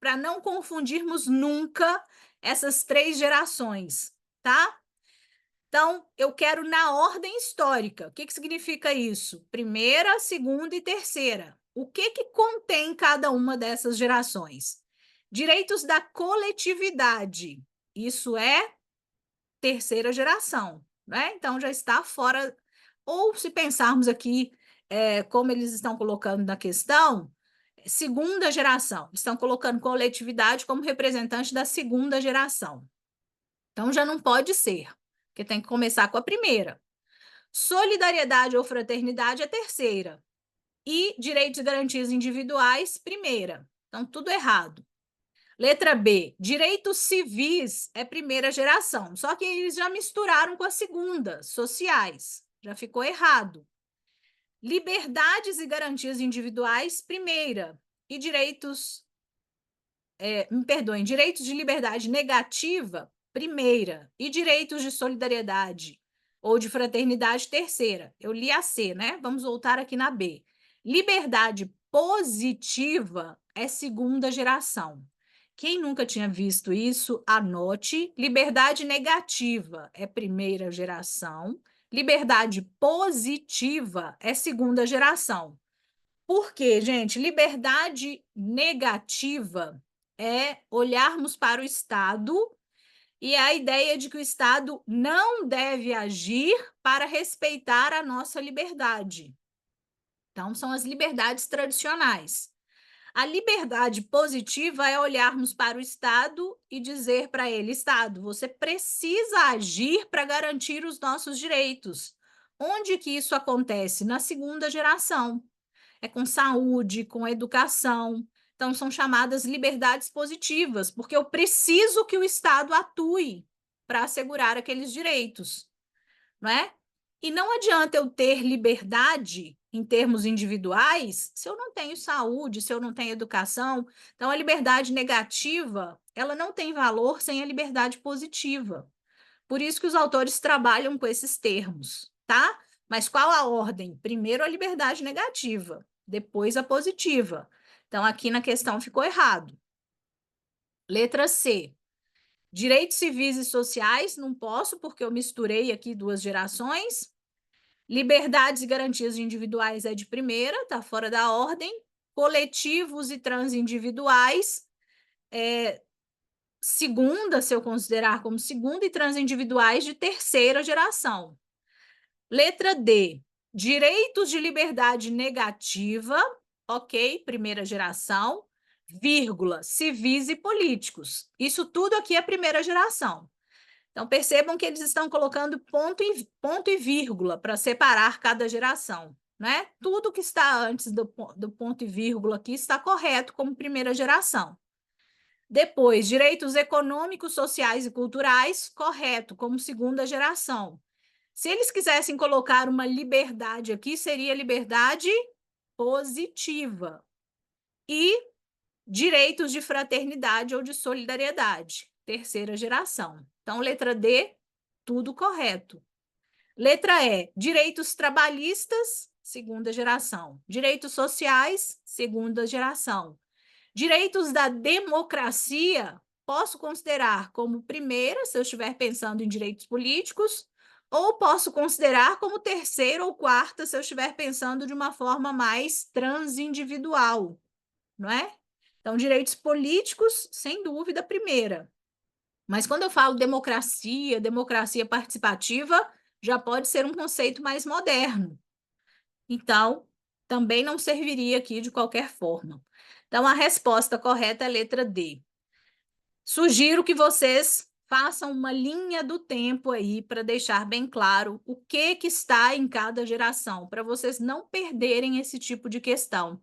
Speaker 1: para não confundirmos nunca essas três gerações, tá? Então, eu quero na ordem histórica. O que que significa isso? Primeira, segunda e terceira. O que que contém cada uma dessas gerações? Direitos da coletividade. Isso é terceira geração, né? Então, já está fora. Ou se pensarmos aqui, como eles estão colocando na questão, segunda geração. Estão colocando coletividade como representante da segunda geração. Então, já não pode ser, porque tem que começar com a primeira. Solidariedade ou fraternidade é terceira. E direitos e garantias individuais, primeira. Então, tudo errado. Letra B, direitos civis é primeira geração. Só que eles já misturaram com a segunda, sociais. Já ficou errado. Liberdades e garantias individuais, primeira. E direitos, me perdoem, direitos de liberdade negativa, primeira. E direitos de solidariedade ou de fraternidade, terceira. Eu li a C, né? Vamos voltar aqui na B. Liberdade positiva é segunda geração. Quem nunca tinha visto isso, anote. Liberdade negativa é primeira geração. Liberdade positiva é segunda geração. Por quê, gente? Liberdade negativa é olharmos para o Estado e a ideia de que o Estado não deve agir para respeitar a nossa liberdade. Então, são as liberdades tradicionais. A liberdade positiva é olharmos para o Estado e dizer para ele: Estado, você precisa agir para garantir os nossos direitos. Onde que isso acontece? Na segunda geração. É com saúde, com educação. Então, são chamadas liberdades positivas, porque eu preciso que o Estado atue para assegurar aqueles direitos, não é? E não adianta eu ter liberdade em termos individuais se eu não tenho saúde, se eu não tenho educação. Então, a liberdade negativa, ela não tem valor sem a liberdade positiva. Por isso que os autores trabalham com esses termos, tá? Mas qual a ordem? Primeiro a liberdade negativa, depois a positiva. Então, aqui na questão ficou errado. Letra C. Direitos civis e sociais, não posso, porque eu misturei aqui duas gerações. Liberdades e garantias individuais é de primeira, está fora da ordem. Coletivos e transindividuais, segunda, se eu considerar como segunda, e transindividuais de terceira geração. Letra D, direitos de liberdade negativa, ok, primeira geração, vírgula, civis e políticos. Isso tudo aqui é primeira geração. Então, percebam que eles estão colocando ponto e vírgula para separar cada geração, né? Tudo que está antes do ponto e vírgula aqui está correto como primeira geração. Depois, direitos econômicos, sociais e culturais, correto, como segunda geração. Se eles quisessem colocar uma liberdade aqui, seria liberdade positiva. E direitos de fraternidade ou de solidariedade, terceira geração. Então, letra D, tudo correto. Letra E, direitos trabalhistas, segunda geração. Direitos sociais, segunda geração. Direitos da democracia, posso considerar como primeira, se eu estiver pensando em direitos políticos, ou posso considerar como terceira ou quarta, se eu estiver pensando de uma forma mais transindividual, não é? Então, direitos políticos, sem dúvida, primeira. Mas quando eu falo democracia, democracia participativa, já pode ser um conceito mais moderno. Então, também não serviria aqui de qualquer forma. Então, a resposta correta é a letra D. Sugiro que vocês façam uma linha do tempo aí para deixar bem claro o que está em cada geração, para vocês não perderem esse tipo de questão.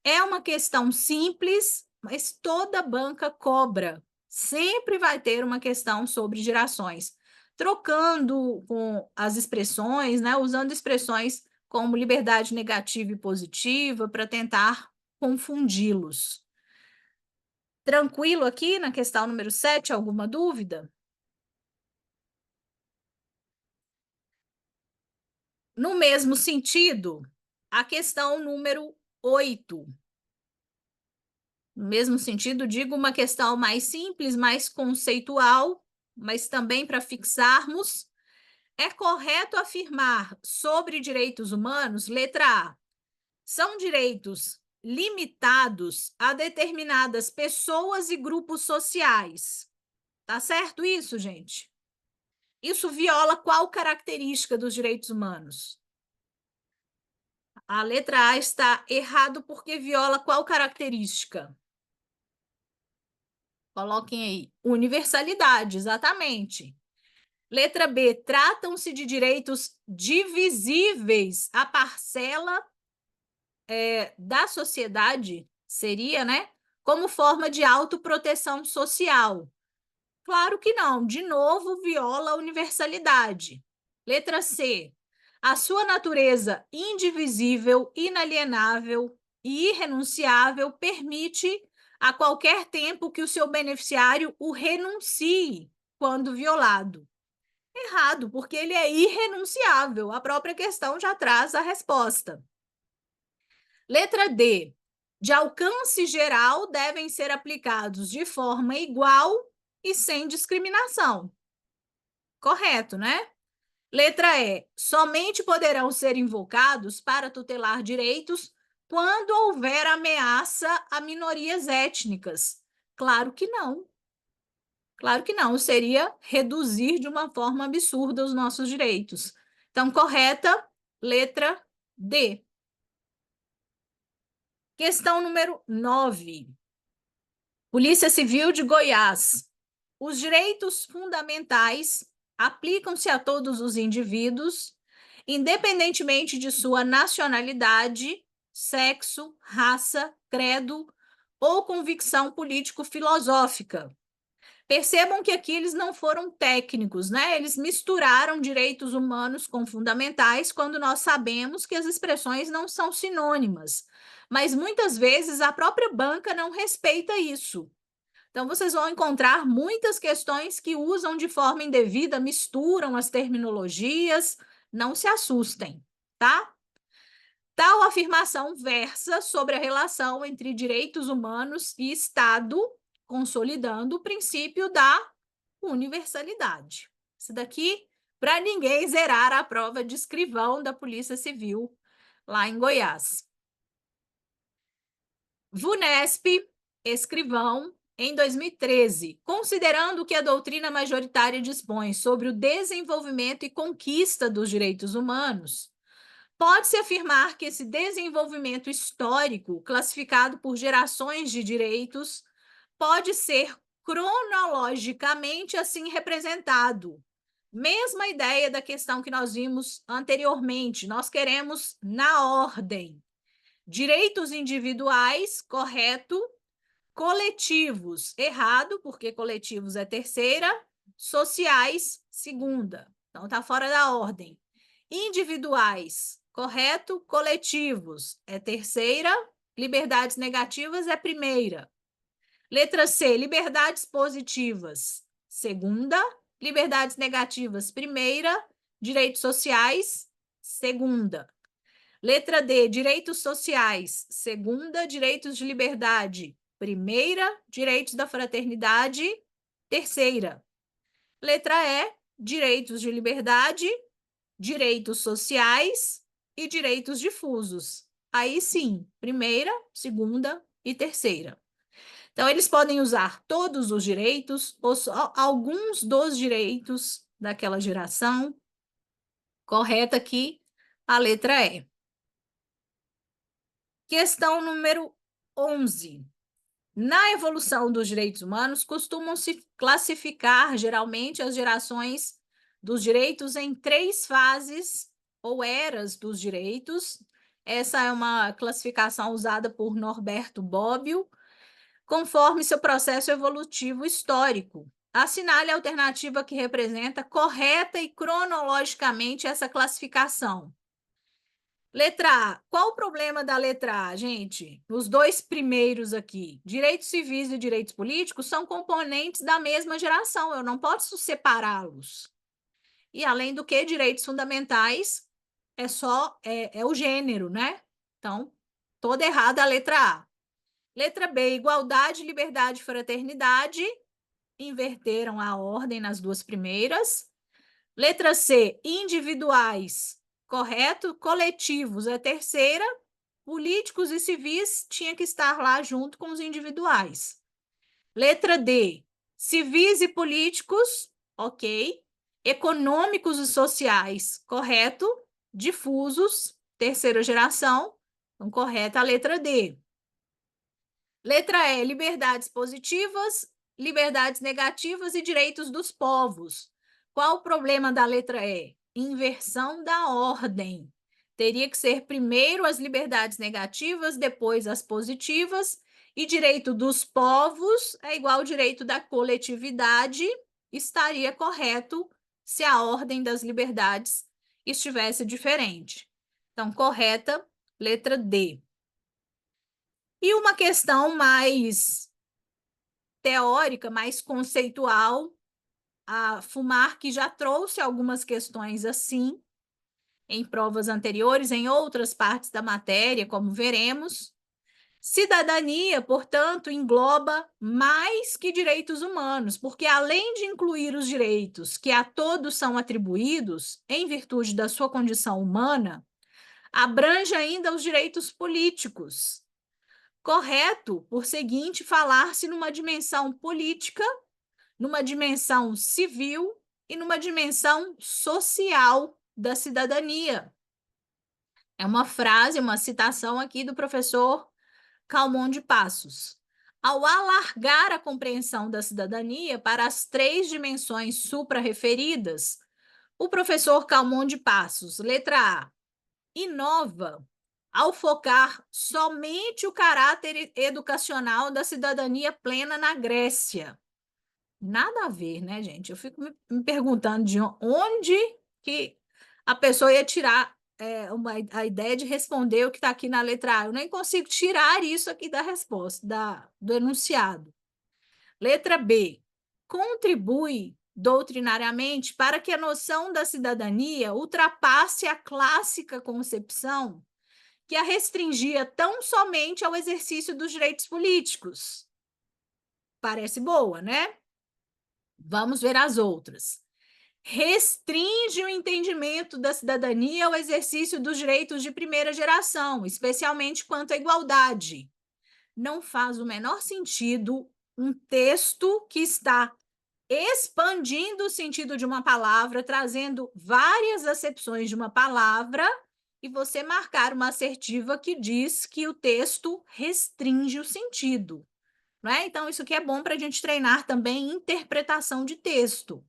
Speaker 1: É uma questão simples, mas toda banca cobra. Sempre vai ter uma questão sobre gerações, trocando com as expressões, né, usando expressões como liberdade negativa e positiva para tentar confundi-los. Tranquilo aqui na questão número 7, alguma dúvida? No mesmo sentido, a questão número 8. No mesmo sentido, digo uma questão mais simples, mais conceitual, mas também para fixarmos. É correto afirmar sobre direitos humanos, letra A, são direitos limitados a determinadas pessoas e grupos sociais. Tá certo isso, gente? Isso viola qual característica dos direitos humanos? A letra A está errado porque viola qual característica? Coloquem aí. Universalidade, exatamente. Letra B, tratam-se de direitos divisíveis à parcela da sociedade, seria, né? Como forma de autoproteção social. Claro que não, de novo viola a universalidade. Letra C, a sua natureza indivisível, inalienável e irrenunciável permite a qualquer tempo que o seu beneficiário o renuncie quando violado. Errado, porque ele é irrenunciável. A própria questão já traz a resposta. Letra D. De alcance geral, devem ser aplicados de forma igual e sem discriminação. Correto, né? Letra E. Somente poderão ser invocados para tutelar direitos quando houver ameaça a minorias étnicas. Claro que não. Claro que não. Seria reduzir de uma forma absurda os nossos direitos. Então, correta, letra D. Questão número 9. Polícia Civil de Goiás. Os direitos fundamentais aplicam-se a todos os indivíduos, independentemente de sua nacionalidade, sexo, raça, credo ou convicção político-filosófica. Percebam que aqui eles não foram técnicos, né? Eles misturaram direitos humanos com fundamentais, quando nós sabemos que as expressões não são sinônimas. Mas muitas vezes a própria banca não respeita isso. Então, vocês vão encontrar muitas questões que usam de forma indevida, misturam as terminologias, não se assustem, tá? Tal afirmação versa sobre a relação entre direitos humanos e Estado, consolidando o princípio da universalidade. Isso daqui, para ninguém zerar a prova de escrivão da Polícia Civil lá em Goiás. VUNESP, escrivão, em 2013, considerando que a doutrina majoritária dispõe sobre o desenvolvimento e conquista dos direitos humanos, pode-se afirmar que esse desenvolvimento histórico, classificado por gerações de direitos, pode ser cronologicamente assim representado. Mesma ideia da questão que nós vimos anteriormente, nós queremos na ordem. Direitos individuais, correto. Coletivos, errado, porque coletivos é terceira. Sociais, segunda. Então, está fora da ordem. Individuais, correto. Coletivos é terceira. Liberdades negativas é primeira. Letra C, liberdades positivas, segunda. Liberdades negativas, primeira. Direitos sociais, segunda. Letra D, direitos sociais, segunda. Direitos de liberdade, primeira. Direitos da fraternidade, terceira. Letra E, direitos de liberdade, direitos sociais e direitos difusos. Aí sim, primeira, segunda e terceira. Então, eles podem usar todos os direitos ou só alguns dos direitos daquela geração. Correta aqui a letra E. Questão número 11. Na evolução dos direitos humanos, costumam-se classificar, geralmente, as gerações dos direitos em 3 fases ou eras dos direitos. Essa é uma classificação usada por Norberto Bobbio, conforme seu processo evolutivo histórico. Assinale a alternativa que representa correta e cronologicamente essa classificação. Letra A. Qual o problema da letra A, gente? Os dois primeiros aqui, direitos civis e direitos políticos, são componentes da mesma geração, eu não posso separá-los. E, além do que, direitos fundamentais é o gênero, né? Então, toda errada a letra A. Letra B, igualdade, liberdade, fraternidade. Inverteram a ordem nas duas primeiras. Letra C, individuais, correto? Coletivos é a terceira. Políticos e civis tinha que estar lá junto com os individuais. Letra D, civis e políticos, ok. Econômicos e sociais, correto. Difusos, terceira geração, então correta a letra D. Letra E, liberdades positivas, liberdades negativas e direitos dos povos. Qual o problema da letra E? Inversão da ordem. Teria que ser primeiro as liberdades negativas, depois as positivas, e direito dos povos é igual ao direito da coletividade, estaria correto se a ordem das liberdades estivesse diferente. Então, correta, letra D. E uma questão mais teórica, mais conceitual, a FUMAR que já trouxe algumas questões assim em provas anteriores, em outras partes da matéria, como veremos. Cidadania, portanto, engloba mais que direitos humanos, porque além de incluir os direitos que a todos são atribuídos em virtude da sua condição humana, abrange ainda os direitos políticos. Correto, por seguinte, falar-se numa dimensão política, numa dimensão civil e numa dimensão social da cidadania. É uma frase, uma citação aqui do professor Calmon de Passos. Ao alargar a compreensão da cidadania para as três dimensões suprarreferidas, o professor Calmon de Passos, letra A, inova ao focar somente o caráter educacional da cidadania plena na Grécia. Nada a ver, né, gente? Eu fico me perguntando de onde que a pessoa ia tirar a ideia de responder o que está aqui na letra A. Eu nem consigo tirar isso aqui da resposta, do enunciado. Letra B. Contribui doutrinariamente para que a noção da cidadania ultrapasse a clássica concepção que a restringia tão somente ao exercício dos direitos políticos. Parece boa, né? Vamos ver as outras. Restringe o entendimento da cidadania ao exercício dos direitos de primeira geração, especialmente quanto à igualdade. Não faz o menor sentido um texto que está expandindo o sentido de uma palavra, trazendo várias acepções de uma palavra, e você marcar uma assertiva que diz que o texto restringe o sentido. Não é? Então, isso aqui é bom para a gente treinar também interpretação de texto.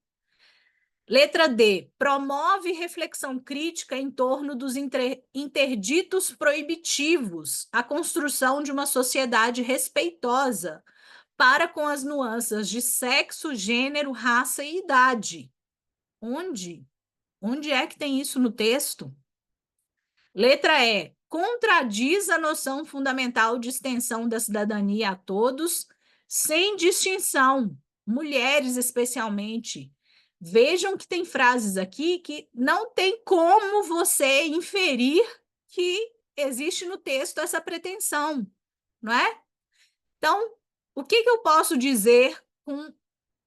Speaker 1: Letra D. Promove reflexão crítica em torno dos interditos proibitivos, a construção de uma sociedade respeitosa para com as nuances de sexo, gênero, raça e idade. Onde? Onde é que tem isso no texto? Letra E. Contradiz a noção fundamental de extensão da cidadania a todos, sem distinção, mulheres especialmente. Vejam que tem frases aqui que não tem como você inferir que existe no texto essa pretensão, não é? Então, o que eu posso dizer com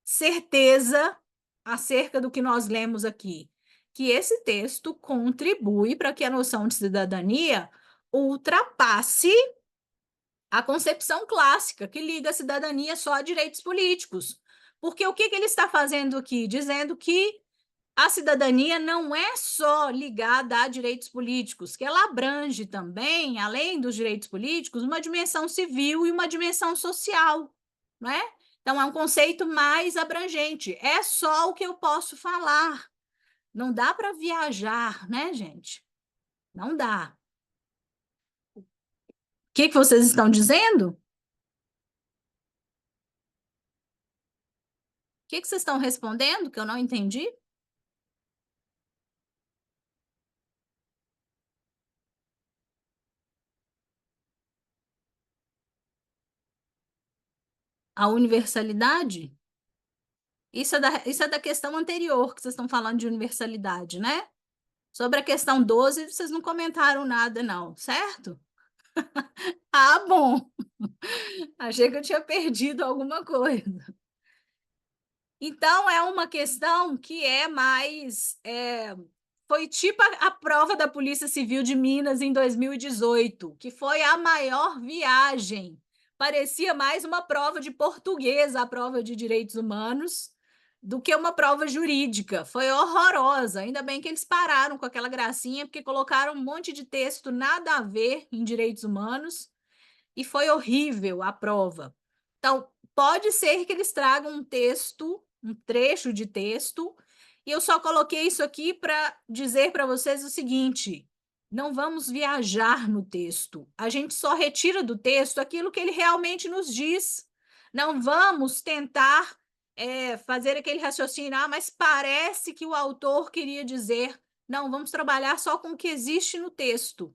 Speaker 1: certeza acerca do que nós lemos aqui? Que esse texto contribui para que a noção de cidadania ultrapasse a concepção clássica, que liga a cidadania só a direitos políticos. Porque o que ele está fazendo aqui? Dizendo que a cidadania não é só ligada a direitos políticos, que ela abrange também, além dos direitos políticos, uma dimensão civil e uma dimensão social, não é? Então, é um conceito mais abrangente. É só o que eu posso falar. Não dá para viajar, né, gente? Não dá. O que vocês estão dizendo? O que vocês estão respondendo que eu não entendi? A universalidade? Isso é da questão anterior que vocês estão falando de universalidade, né? Sobre a questão 12, vocês não comentaram nada, não, certo? Ah, bom, achei que eu tinha perdido alguma coisa. Então é uma questão que é mais, foi tipo a prova da Polícia Civil de Minas em 2018, que foi a maior viagem. Parecia mais uma prova de português, a prova de direitos humanos, do que uma prova jurídica. Foi horrorosa. Ainda bem que eles pararam com aquela gracinha, porque colocaram um monte de texto nada a ver em direitos humanos e foi horrível a prova. Então, pode ser que eles tragam um texto, um trecho de texto, e eu só coloquei isso aqui para dizer para vocês o seguinte: não vamos viajar no texto, a gente só retira do texto aquilo que ele realmente nos diz. Não vamos tentar fazer aquele raciocínio, mas parece que o autor queria dizer. Não, vamos trabalhar só com o que existe no texto.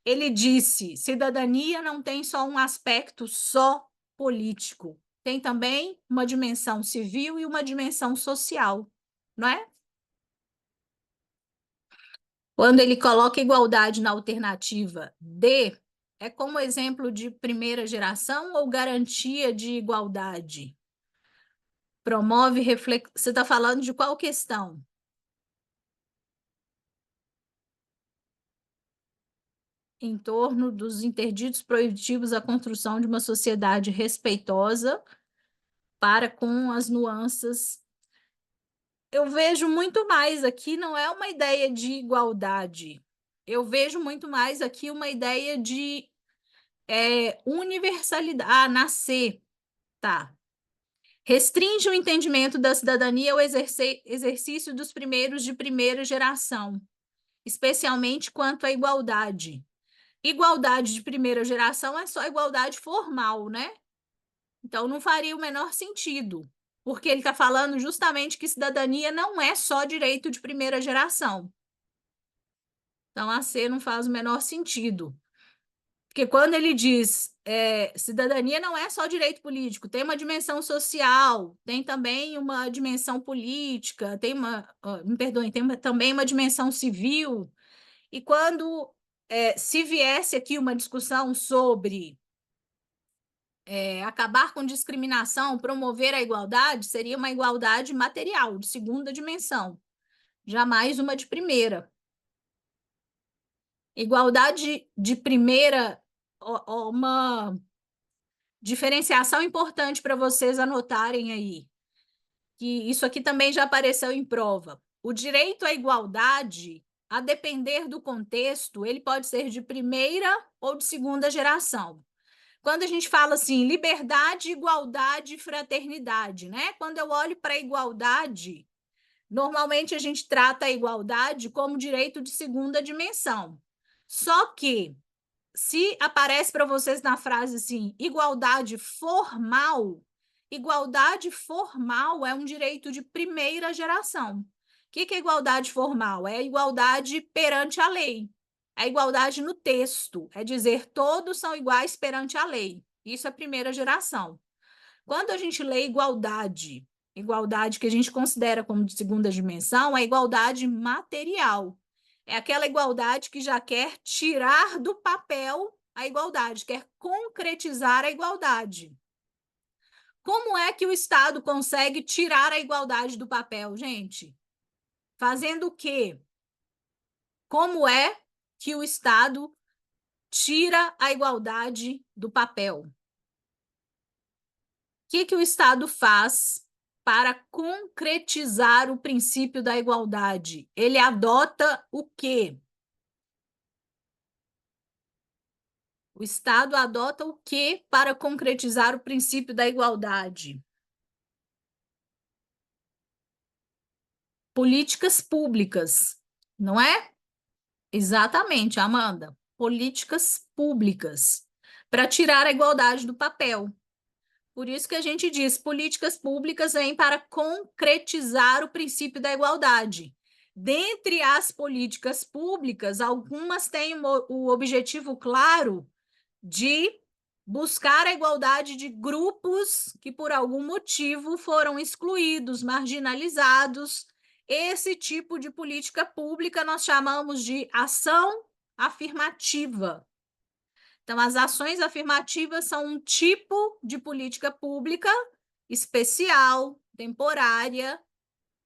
Speaker 1: Ele disse: cidadania não tem só um aspecto só político, tem também uma dimensão civil e uma dimensão social, não é? Quando ele coloca igualdade na alternativa D, é como exemplo de primeira geração ou garantia de igualdade? Promove reflexão. Você está falando de qual questão? Em torno dos interditos proibitivos à construção de uma sociedade respeitosa para com as nuances. Eu vejo muito mais aqui, não é uma ideia de igualdade. Eu vejo muito mais aqui uma ideia de universalidade. Ah, nascer, tá. Restringe o entendimento da cidadania ao exercício dos primeiros de primeira geração, especialmente quanto à igualdade. Igualdade de primeira geração é só igualdade formal, né? Então não faria o menor sentido, porque ele está falando justamente que cidadania não é só direito de primeira geração. Então a C não faz o menor sentido. Porque quando ele diz cidadania não é só direito político, tem uma dimensão social, tem também uma dimensão política, tem uma, me perdoem, tem também uma dimensão civil. E quando se viesse aqui uma discussão sobre acabar com discriminação, promover a igualdade, seria uma igualdade material, de segunda dimensão, jamais uma de primeira. Igualdade de primeira, uma diferenciação importante para vocês anotarem aí, que isso aqui também já apareceu em prova. O direito à igualdade, a depender do contexto, ele pode ser de primeira ou de segunda geração. Quando a gente fala assim, liberdade, igualdade e fraternidade, né? Quando eu olho para a igualdade, normalmente a gente trata a igualdade como direito de segunda dimensão. Só que se aparece para vocês na frase assim, igualdade formal é um direito de primeira geração. O que é igualdade formal? É a igualdade perante a lei. É a igualdade no texto, é dizer todos são iguais perante a lei. Isso é primeira geração. Quando a gente lê igualdade, igualdade que a gente considera como de segunda dimensão, é igualdade material. É aquela igualdade que já quer tirar do papel a igualdade, quer concretizar a igualdade. Como é que o Estado consegue tirar a igualdade do papel, gente? Fazendo o quê? Como é que o Estado tira a igualdade do papel? Que o Estado faz para concretizar o princípio da igualdade? Ele adota o quê? O Estado adota o quê para concretizar o princípio da igualdade? Políticas públicas, não é? Exatamente, Amanda. Políticas públicas para tirar a igualdade do papel. Por isso que a gente diz, políticas públicas vêm para concretizar o princípio da igualdade. Dentre as políticas públicas, algumas têm o objetivo claro de buscar a igualdade de grupos que, por algum motivo, foram excluídos, marginalizados. Esse tipo de política pública nós chamamos de ação afirmativa. Então, as ações afirmativas são um tipo de política pública especial, temporária,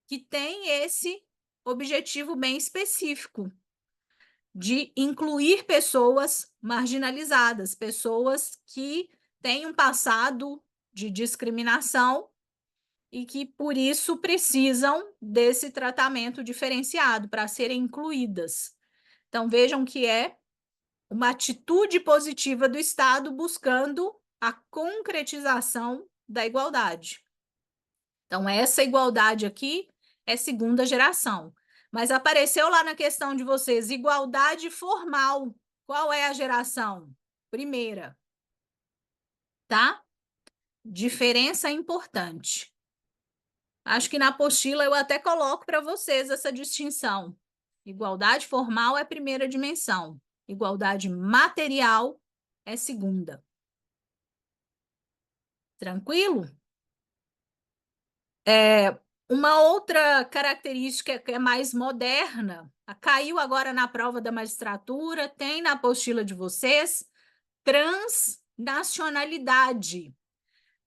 Speaker 1: que tem esse objetivo bem específico de incluir pessoas marginalizadas, pessoas que têm um passado de discriminação e que, por isso, precisam desse tratamento diferenciado para serem incluídas. Então, vejam que é uma atitude positiva do Estado buscando a concretização da igualdade. Então, essa igualdade aqui é segunda geração. Mas apareceu lá na questão de vocês, igualdade formal. Qual é a geração? Primeira, tá? Diferença importante. Acho que na apostila eu até coloco para vocês essa distinção. Igualdade formal é primeira dimensão. Igualdade material é segunda. Tranquilo? Uma outra característica que é mais moderna, caiu agora na prova da magistratura, tem na apostila de vocês, transnacionalidade.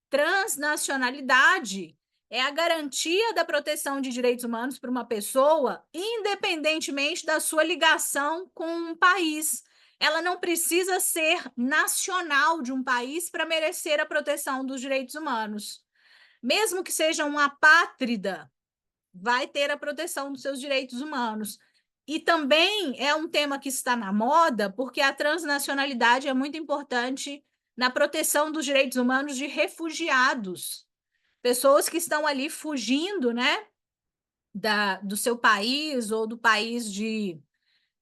Speaker 1: Transnacionalidade é a garantia da proteção de direitos humanos para uma pessoa, independentemente da sua ligação com um país. Ela não precisa ser nacional de um país para merecer a proteção dos direitos humanos. Mesmo que seja uma apátrida, vai ter a proteção dos seus direitos humanos. E também é um tema que está na moda, porque a transnacionalidade é muito importante na proteção dos direitos humanos de refugiados, pessoas que estão ali fugindo, né, do seu país ou do país de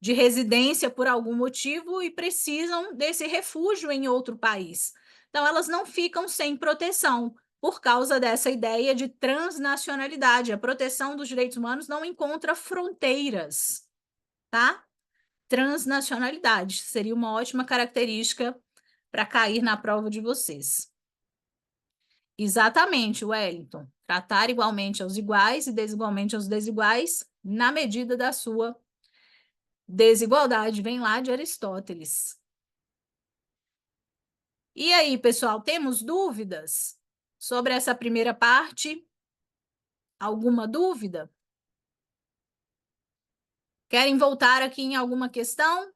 Speaker 1: residência por algum motivo e precisam desse refúgio em outro país. Então, elas não ficam sem proteção por causa dessa ideia de transnacionalidade. A proteção dos direitos humanos não encontra fronteiras, tá? Transnacionalidade seria uma ótima característica para cair na prova de vocês. Exatamente, Wellington. Tratar igualmente aos iguais e desigualmente aos desiguais na medida da sua desigualdade. Vem lá de Aristóteles. E aí, pessoal, temos dúvidas sobre essa primeira parte? Alguma dúvida? Querem voltar aqui em alguma questão?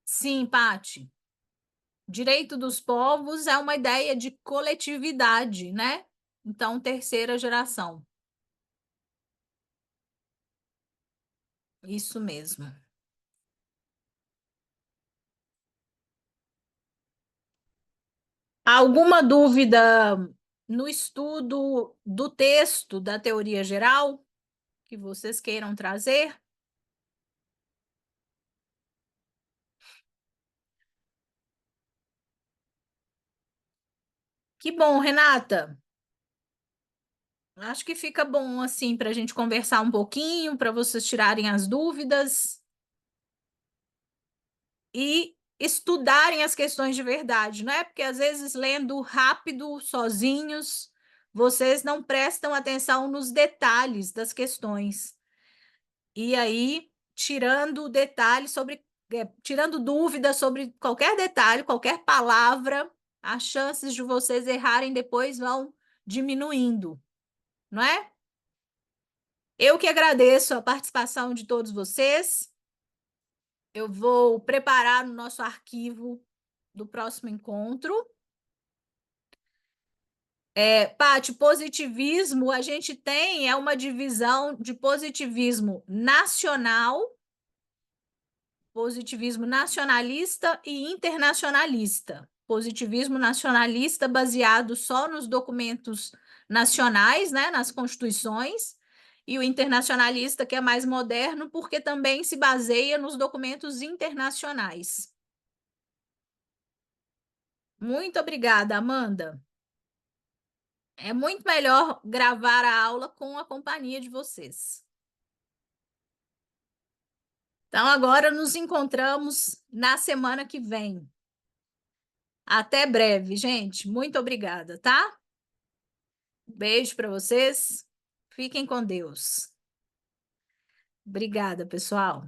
Speaker 1: Sim, Pati. Direito dos povos é uma ideia de coletividade, né? Então, terceira geração. Isso mesmo. Alguma dúvida no estudo do texto da teoria geral que vocês queiram trazer? Que bom, Renata. Acho que fica bom assim para a gente conversar um pouquinho, para vocês tirarem as dúvidas e estudarem as questões de verdade, não é? Porque às vezes lendo rápido, sozinhos, vocês não prestam atenção nos detalhes das questões. E aí, tirando detalhes sobre, tirando dúvidas sobre qualquer detalhe, qualquer palavra, as chances de vocês errarem depois vão diminuindo, não é? Eu que agradeço a participação de todos vocês. Eu vou preparar o nosso arquivo do próximo encontro. Paty, positivismo, a gente tem uma divisão de positivismo nacionalista e internacionalista. Positivismo nacionalista baseado só nos documentos nacionais, né, nas constituições, e o internacionalista, que é mais moderno, porque também se baseia nos documentos internacionais. Muito obrigada, Amanda. É muito melhor gravar a aula com a companhia de vocês. Então, agora nos encontramos na semana que vem. Até breve, gente. Muito obrigada, tá? Beijo para vocês. Fiquem com Deus. Obrigada, pessoal.